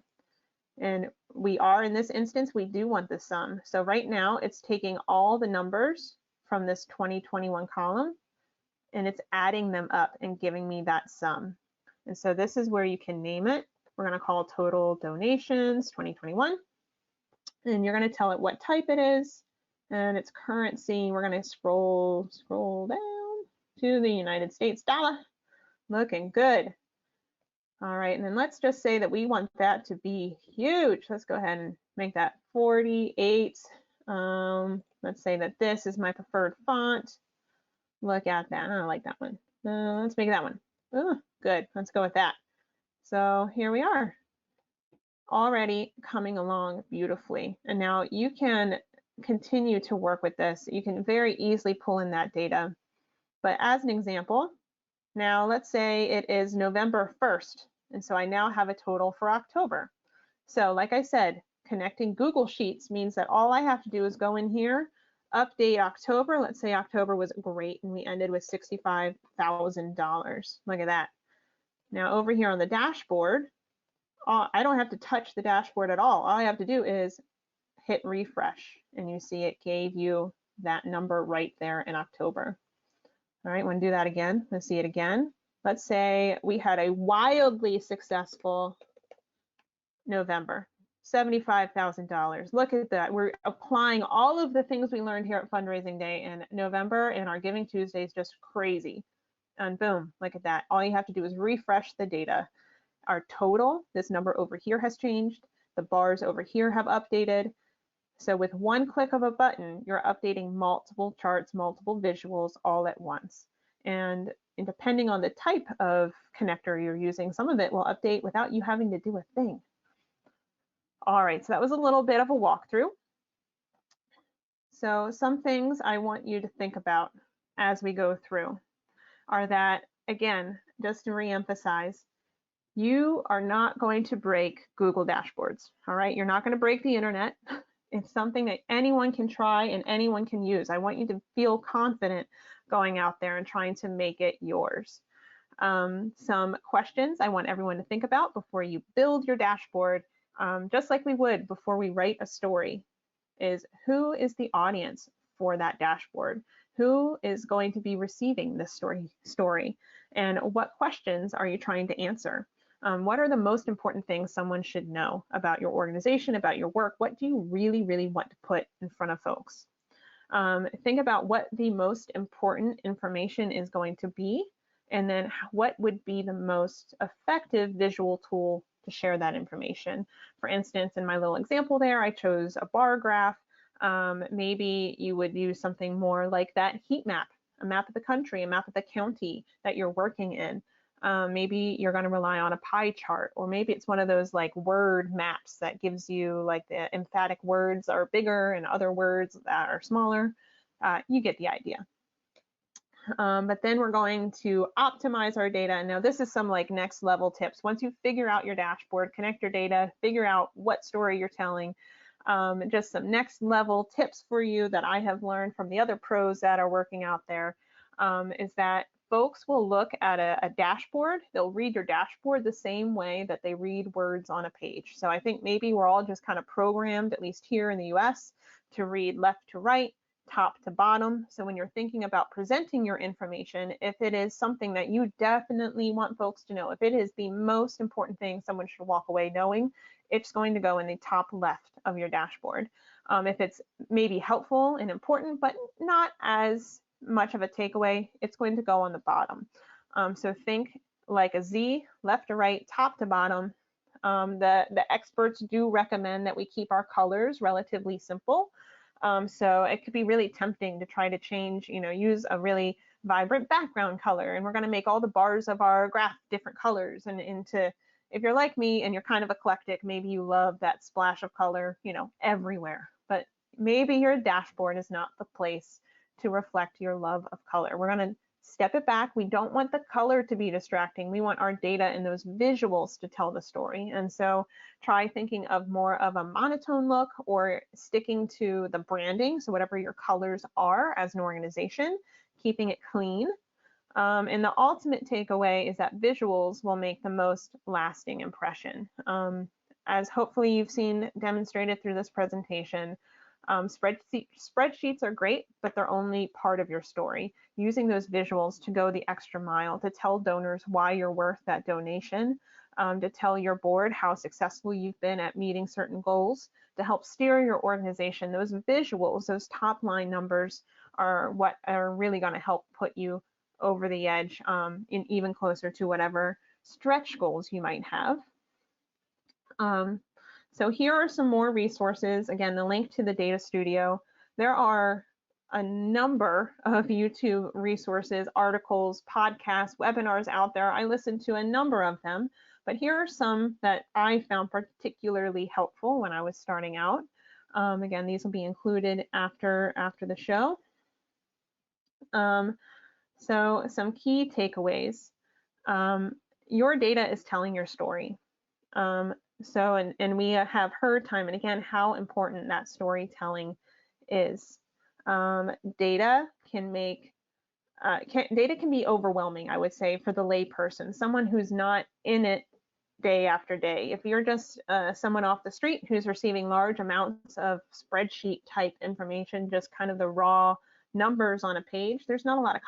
And we are, in this instance, we do want the sum. So right now it's taking all the numbers from this 2021 column and it's adding them up and giving me that sum. And so this is where you can name it. We're going to call total donations 2021. And you're going to tell it what type it is and its currency. We're going to scroll down to the United States dollar. Looking good. All right, and then let's just say that we want that to be huge. Let's go ahead and make that 48. Let's say that this is my preferred font. Look at that. I like that one. Let's make that one. Oh, good. Let's go with that. So here we are, already coming along beautifully. And now you can continue to work with this. You can very easily pull in that data. But as an example, now let's say it is November 1st. And so I now have a total for October. So like I said, connecting Google Sheets means that all I have to do is go in here, update October. Let's say October was great and we ended with $65,000. Look at that. Now over here on the dashboard, I don't have to touch the dashboard at all. All I have to do is hit refresh and you see it gave you that number right there in October. All right, want to do that again. Let's see it again. Let's say we had a wildly successful November, $75,000. Look at that. We're applying all of the things we learned here at Fundraising Day in November, and our Giving Tuesday is just crazy. And boom, look at that. All you have to do is refresh the data. Our total, this number over here has changed. The bars over here have updated. So with one click of a button, you're updating multiple charts, multiple visuals all at once. And depending on the type of connector you're using, some of it will update without you having to do a thing. All right, so that was a little bit of a walkthrough. So some things I want you to think about as we go through are that, again, just to reemphasize, you are not going to break Google dashboards, all right? You're not going to break the internet. It's something that anyone can try and anyone can use. I want you to feel confident going out there and trying to make it yours. Some questions I want everyone to think about before you build your dashboard, just like we would before we write a story, is who is the audience for that dashboard? Who is going to be receiving this story? And what questions are you trying to answer? What are the most important things someone should know about your organization, about your work? What do you really, really want to put in front of folks? Think about what the most important information is going to be, and then what would be the most effective visual tool to share that information. For instance, in my little example there, I chose a bar graph. Maybe you would use something more like that heat map, a map of the country, a map of the county that you're working in. Maybe you're going to rely on a pie chart, or maybe it's one of those like word maps that gives you like the emphatic words are bigger and other words that are smaller. You get the idea. But then we're going to optimize our data. And now this is some like next level tips. Once you figure out your dashboard, connect your data, figure out what story you're telling, just some next level tips for you that I have learned from the other pros that are working out there, is that folks will look at a dashboard, they'll read your dashboard the same way that they read words on a page. So I think maybe we're all just kind of programmed, at least here in the US, to read left to right, top to bottom. So when you're thinking about presenting your information, if it is something that you definitely want folks to know, if it is the most important thing someone should walk away knowing, it's going to go in the top left of your dashboard. If it's maybe helpful and important, but not as much of a takeaway, it's going to go on the bottom. So think like a Z, left to right, top to bottom. The experts do recommend that we keep our colors relatively simple. So it could be really tempting to try to change, use a really vibrant background color, and we're going to make all the bars of our graph different colors. And if you're like me and you're kind of eclectic, maybe you love that splash of color, everywhere. But maybe your dashboard is not the place to reflect your love of color. We're going to step it back. We don't want the color to be distracting. We want our data and those visuals to tell the story. And so try thinking of more of a monotone look, or sticking to the branding. So whatever your colors are as an organization, keeping it clean. And the ultimate takeaway is that visuals will make the most lasting impression. As hopefully you've seen demonstrated through this presentation, spreadsheets are great, but they're only part of your story. Using those visuals to go the extra mile, to tell donors why you're worth that donation, to tell your board how successful you've been at meeting certain goals, to help steer your organization. Those visuals, those top line numbers, are what are really going to help put you over the edge, and even closer to whatever stretch goals you might have. So here are some more resources. Again, the link to the Data Studio. There are a number of YouTube resources, articles, podcasts, webinars out there. I listened to a number of them, but here are some that I found particularly helpful when I was starting out. Again, these will be included after the show. So some key takeaways. Your data is telling your story. And we have heard time and again how important that storytelling is. Data can be overwhelming, I would say, for the lay person, someone who's not in it day after day. If you're just someone off the street who's receiving large amounts of spreadsheet type information, just kind of the raw numbers on a page, there's not a lot of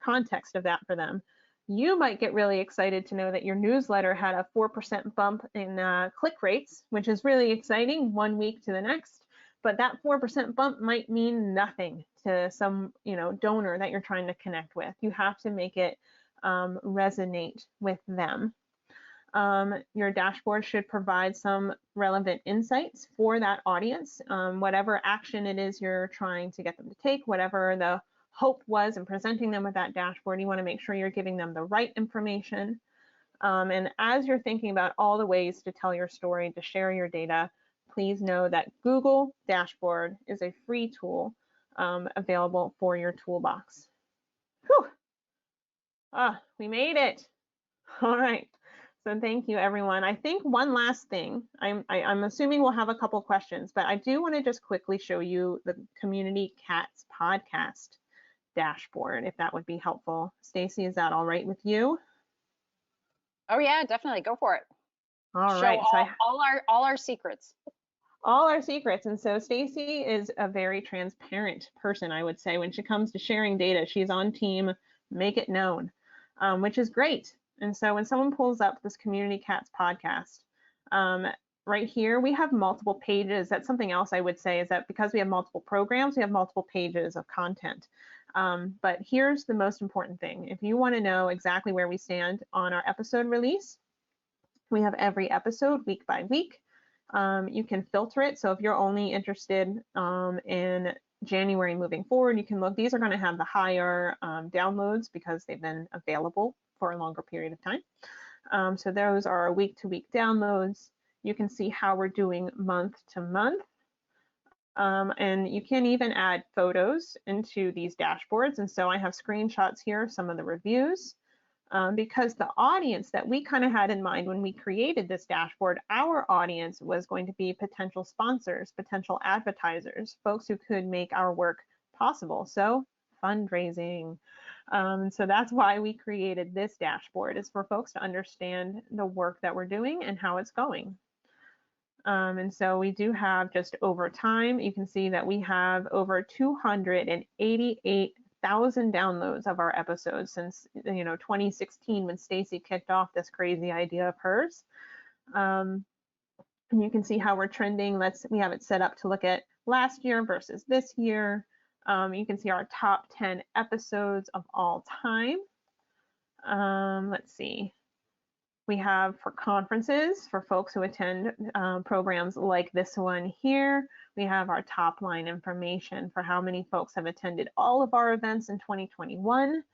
context of that for them. You might get really excited to know that your newsletter had a 4% bump in click rates, which is really exciting one week to the next, but that 4% bump might mean nothing to some donor that you're trying to connect with. You have to make it resonate with them. Your dashboard should provide some relevant insights for that audience, whatever action it is you're trying to get them to take, whatever the hope was in presenting them with that dashboard, you want to make sure you're giving them the right information. And as you're thinking about all the ways to tell your story, to share your data, please know that Google Dashboard is a free tool available for your toolbox. Whew. We made it. All right. So thank you, everyone. I think one last thing, I'm assuming we'll have a couple questions, but I do want to just quickly show you the Community Cats podcast dashboard, if that would be helpful. Stacy, is that all right with you? Oh yeah, definitely. Go for it. All Show right. So all our secrets. all our secrets. And so Stacy is a very transparent person, I would say. When she comes to sharing data, she's on team, make it known, which is great. And so when someone pulls up this Community Cats podcast, right here, we have multiple pages. That's something else I would say, is that because we have multiple programs, we have multiple pages of content. But here's the most important thing. If you want to know exactly where we stand on our episode release, we have every episode week by week. You can filter it. So if you're only interested in January moving forward, you can look. These are going to have the higher downloads because they've been available for a longer period of time. So those are week-to-week downloads. You can see how we're doing month to month. And you can even add photos into these dashboards. And so I have screenshots here, some of the reviews. Because the audience that we kind of had in mind when we created this dashboard, our audience was going to be potential sponsors, potential advertisers, folks who could make our work possible. So fundraising. So that's why we created this dashboard, is for folks to understand the work that we're doing and how it's going. And so we do have, just over time, you can see that we have over 288,000 downloads of our episodes since 2016, when Stacy kicked off this crazy idea of hers. And you can see how we're trending. We have it set up to look at last year versus this year. You can see our top 10 episodes of all time. Let's see. We have for conferences, for folks who attend programs like this one here, we have our top line information for how many folks have attended all of our events in 2021.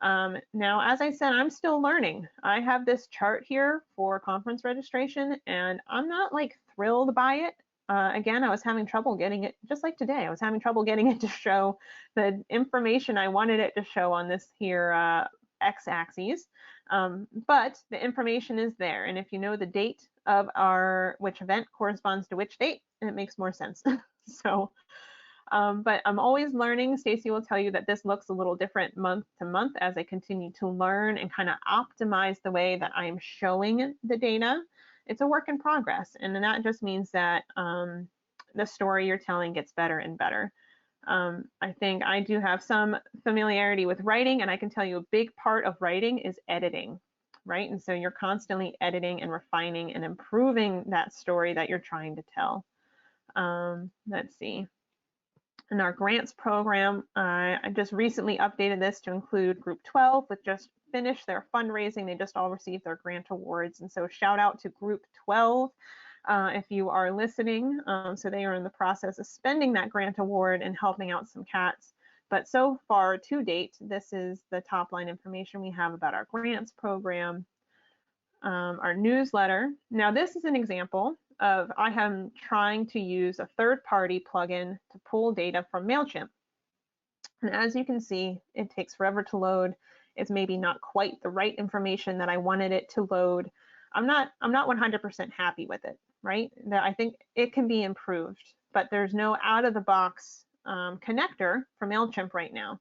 Now, as I said, I'm still learning. I have this chart here for conference registration, and I'm not like thrilled by it. Again, I was having trouble getting it, just like today, I was having trouble getting it to show the information I wanted it to show on this here x-axis. But the information is there, and if you know the date of which event corresponds to which date, it makes more sense. So, but I'm always learning. Stacy will tell you that this looks a little different month to month as I continue to learn and kind of optimize the way that I am showing the data. It's a work in progress, and that just means that the story you're telling gets better and better. I think I do have some familiarity with writing, and I can tell you a big part of writing is editing, right? And so you're constantly editing and refining and improving that story that you're trying to tell. Let's see. In our grants program, I just recently updated this to include Group 12, which just finished their fundraising. They just all received their grant awards. And so shout out to Group 12. If you are listening. So they are in the process of spending that grant award and helping out some cats. But so far to date, this is the top line information we have about our grants program, our newsletter. Now this is an example of I am trying to use a third-party plugin to pull data from MailChimp. And as you can see, it takes forever to load. It's maybe not quite the right information that I wanted it to load. I'm not 100% happy with it, right? I think it can be improved, but there's no out-of-the-box connector for MailChimp right now.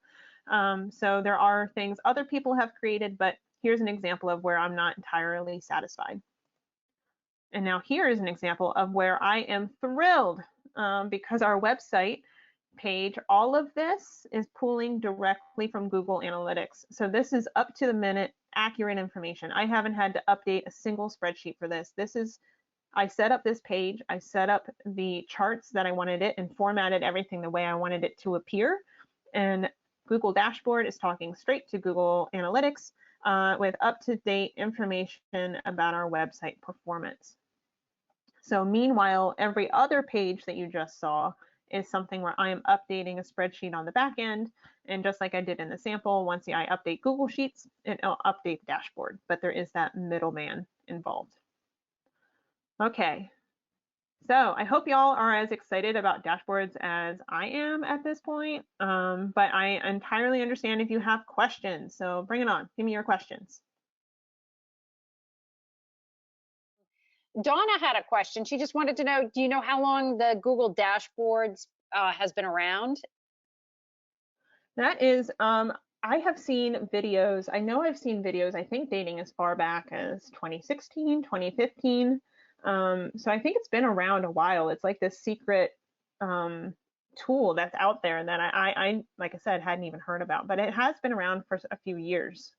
So there are things other people have created, but here's an example of where I'm not entirely satisfied. And now here is an example of where I am thrilled because our website page, all of this is pulling directly from Google Analytics. So this is up to the minute, accurate information. I haven't had to update a single spreadsheet for this. I set up this page, I set up the charts that I wanted it and formatted everything the way I wanted it to appear. And Google Dashboard is talking straight to Google Analytics. with up-to-date information about our website performance. So meanwhile, every other page that you just saw is something where I am updating a spreadsheet on the back end. And just like I did in the sample, once I update Google Sheets, it'll update the dashboard, but there is that middleman involved. Okay, so I hope y'all are as excited about dashboards as I am at this point, but I entirely understand if you have questions. So bring it on, give me your questions. Donna had a question. She just wanted to know, do you know how long the Google Dashboards has been around? That is, I have seen videos, I know I've seen videos, I think dating as far back as 2016, 2015. So I think it's been around a while. It's like this secret tool that's out there that I, like I said, hadn't even heard about, but it has been around for a few years.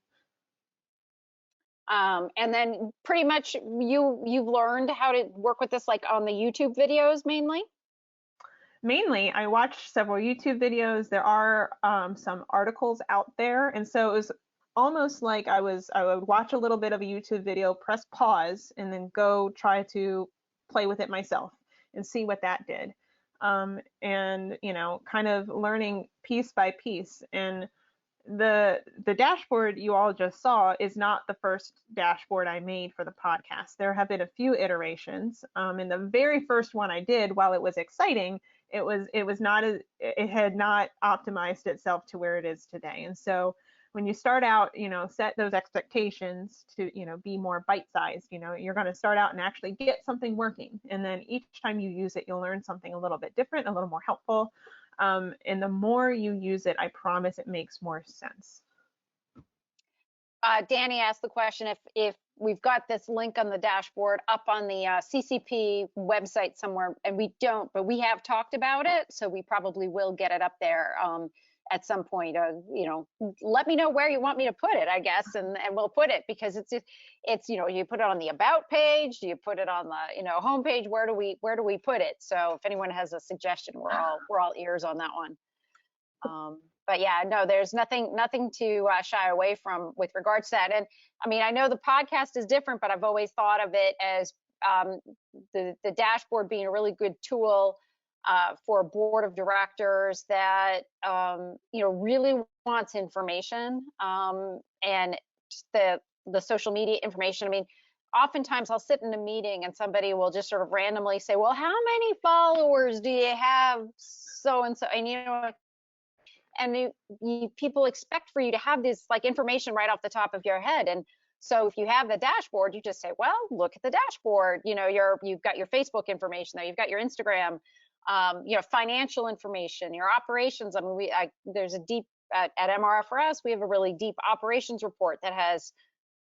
And then pretty much you've learned how to work with this like on the YouTube videos mainly? Mainly, I watched several YouTube videos. There are some articles out there, and so it was almost like I would watch a little bit of a YouTube video, press pause, and then go try to play with it myself and see what that did. And you know, kind of learning piece by piece. And the dashboard you all just saw is not the first dashboard I made for the podcast. There have been a few iterations. And the very first one I did, while it was exciting, it had not optimized itself to where it is today. And so when you start out, you know, set those expectations to, you know, be more bite-sized. You know, you're going to start out and actually get something working, and then each time you use it, you'll learn something a little bit different, a little more helpful. And the more you use it, I promise it makes more sense. Danny asked the question if we've got this link on the dashboard up on the CCP website somewhere, and we don't, but we have talked about it, so we probably will get it up there at some point. You know, let me know where you want me to put it, I guess, and we'll put it, because it's you know, you put it on the about page, you put it on the, you know, homepage. Where do we put it? So if anyone has a suggestion, we're all ears on that one. But yeah, no, there's nothing to shy away from with regards to that. And I mean, I know the podcast is different, but I've always thought of it as the dashboard being a really good tool for a board of directors that you know, really wants information, and the social media information. I mean, oftentimes I'll sit in a meeting and somebody will just sort of randomly say, well, how many followers do you have, so and so, and you know, and people expect for you to have this like information right off the top of your head. And so if you have the dashboard, you just say, well, look at the dashboard. You know, you've got your Facebook information there, you've got your Instagram, you know, financial information, your operations. I mean, there's a deep at MRFRS, we have a really deep operations report that has,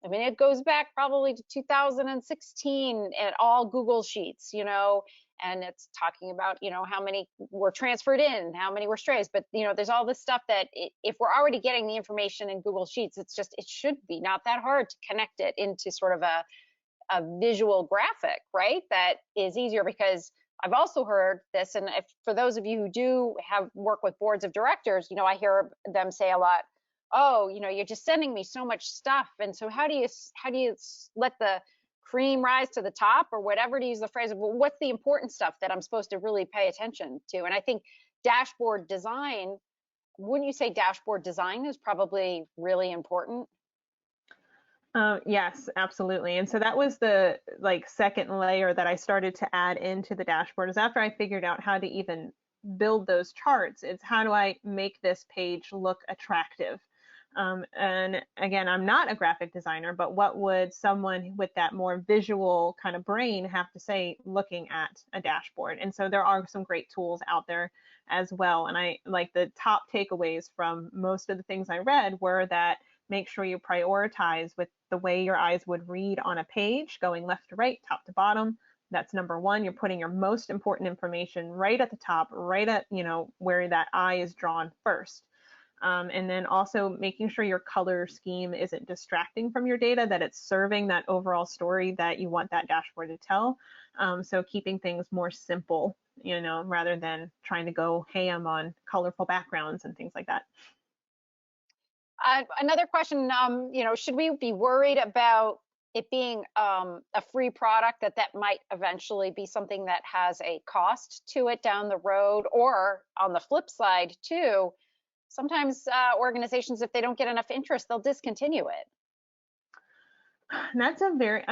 I mean, it goes back probably to 2016 and all Google Sheets, you know, and it's talking about, you know, how many were transferred in, how many were strays. But, you know, there's all this stuff that if we're already getting the information in Google Sheets, it should be not that hard to connect it into sort of a visual graphic, right? That is easier, because I've also heard this, and for those of you who do have work with boards of directors, you know, I hear them say a lot, oh, you know, you're just sending me so much stuff, and so how do you let the cream rise to the top, or whatever, to use the phrase of, well, what's the important stuff that I'm supposed to really pay attention to? And I think dashboard design, wouldn't you say dashboard design is probably really important? Yes, absolutely. And so that was the like second layer that I started to add into the dashboard, is after I figured out how to even build those charts, it's how do I make this page look attractive? And again, I'm not a graphic designer, but what would someone with that more visual kind of brain have to say looking at a dashboard? And so there are some great tools out there as well. And I like the top takeaways from most of the things I read were that make sure you prioritize with the way your eyes would read on a page, going left to right, top to bottom. That's number one. You're putting your most important information right at the top, right at, you know, where that eye is drawn first. And then also making sure your color scheme isn't distracting from your data, that it's serving that overall story that you want that dashboard to tell. So keeping things more simple, you know, rather than trying to go ham on colorful backgrounds and things like that. Another question, should we be worried about it being a free product that might eventually be something that has a cost to it down the road? Or on the flip side too, sometimes organizations, if they don't get enough interest, they'll discontinue it. That's a very,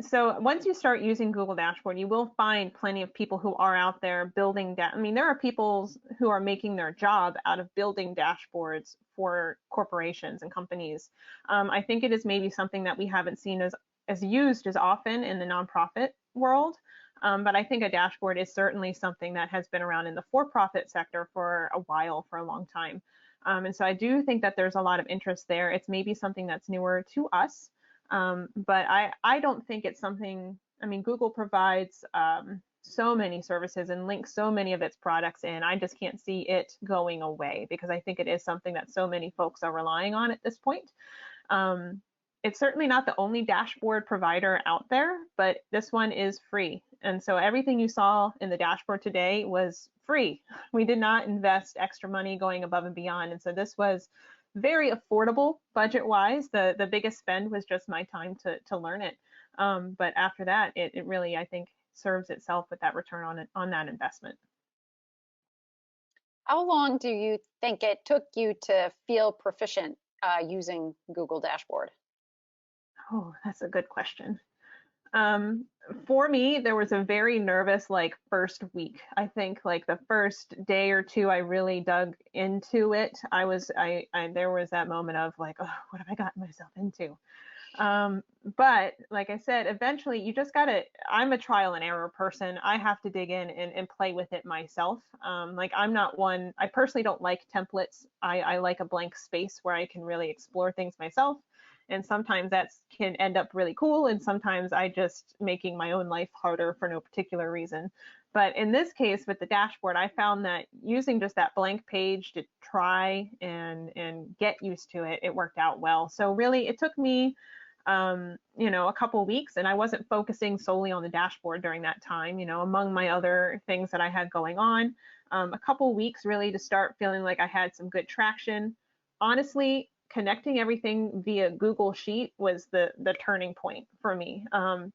so once you start using Google Dashboard, you will find plenty of people who are out there building that. There are people who are making their job out of building dashboards for corporations and companies. I think it is maybe something that we haven't seen as used as often in the nonprofit world. But I think a dashboard is certainly something that has been around in the for-profit sector for a while, for a long time. And so I do think that there's a lot of interest there. It's maybe something that's newer to us. But I don't think it's something, Google provides so many services and links so many of its products in. I just can't see it going away because I think it is something that so many folks are relying on at this point. It's certainly not the only dashboard provider out there, but this one is free. And so everything you saw in the dashboard today was free. We did not invest extra money going above and beyond. And so this was very affordable budget-wise. The biggest spend was just my time to learn it. But after that, it really, I think, serves itself with that return on that investment. How long do you think it took you to feel proficient using Google Dashboard? Oh, that's a good question. For me, there was a very nervous first week. I think the first day or two, I really dug into it. There was that moment of oh, what have I gotten myself into? But like I said, eventually you just I'm a trial and error person. I have to dig in and play with it myself. I'm not one, I personally don't like templates. I like a blank space where I can really explore things myself. And sometimes that can end up really cool. And sometimes I just making my own life harder for no particular reason. But in this case with the dashboard, I found that using just that blank page to try and get used to it, it worked out well. So really it took me a couple of weeks, and I wasn't focusing solely on the dashboard during that time, among my other things that I had going on. A couple of weeks really to start feeling like I had some good traction. Honestly, connecting everything via Google Sheet was the turning point for me,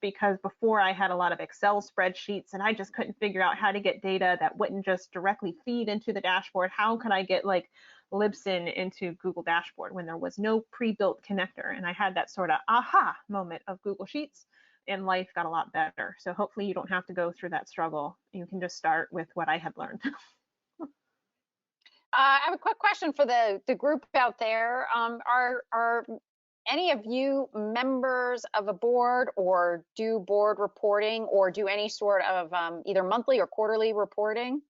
because before I had a lot of Excel spreadsheets and I just couldn't figure out how to get data that wouldn't just directly feed into the dashboard. How could I get Libsyn into Google Dashboard when there was no pre-built connector? And I had that sort of aha moment of Google Sheets, and life got a lot better. So hopefully you don't have to go through that struggle. You can just start with what I had learned. I have a quick question for the group out there. Are any of you members of a board, or do board reporting, or do any sort of either monthly or quarterly reporting?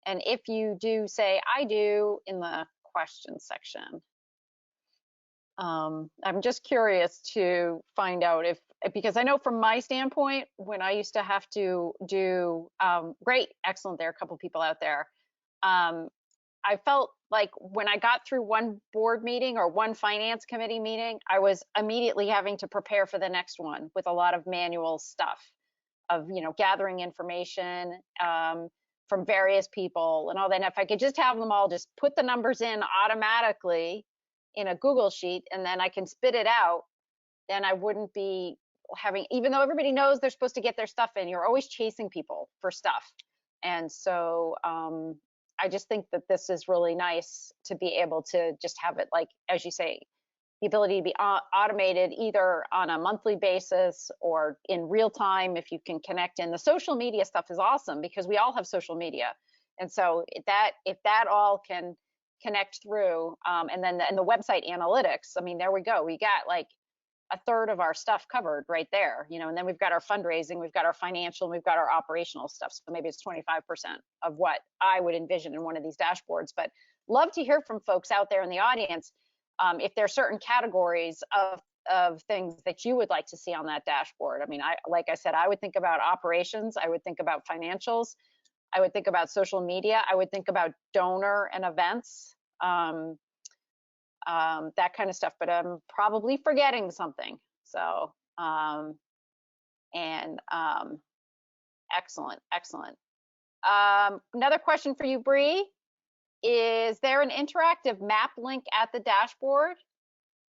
And if you do, say I do in the question section. I'm just curious to find out because I know from my standpoint, when I used to have to do, great, excellent, there are a couple people out there. I felt like when I got through one board meeting or one finance committee meeting, I was immediately having to prepare for the next one with a lot of manual stuff of, gathering information from various people and all that. And if I could just have them all just put the numbers in automatically in a Google sheet, and then I can spit it out, then I wouldn't be having, even though everybody knows they're supposed to get their stuff in, you're always chasing people for stuff. And so I just think that this is really nice to be able to just have it, as you say, the ability to be automated either on a monthly basis or in real time if you can connect in. The social media stuff is awesome because we all have social media. And so if that all can connect through, and then the website analytics, there we go. We got a third of our stuff covered right there, and then we've got our fundraising, we've got our financial, and we've got our operational stuff. So maybe it's 25% of what I would envision in one of these dashboards. But love to hear from folks out there in the audience if there are certain categories of things that you would like to see on that dashboard. Like I said, I would think about operations, I would think about financials, I would think about social media, I would think about donor and events. That kind of stuff, but I'm probably forgetting something. So, excellent, excellent. Another question for you, Bree. Is there an interactive map link at the dashboard?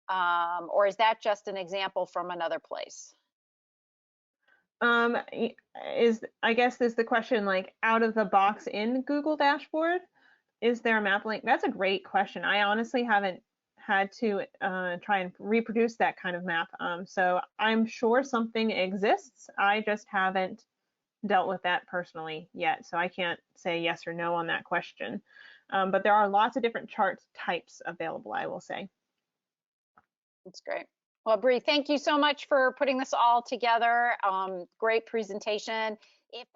Or is that just an example from another place? I guess is the question like out of the box in Google Dashboard? Is there a map link? That's a great question. I honestly haven't had to try and reproduce that kind of map. So I'm sure something exists. I just haven't dealt with that personally yet. So I can't say yes or no on that question. But there are lots of different chart types available, I will say. That's great. Well, Bree, thank you so much for putting this all together. Great presentation. If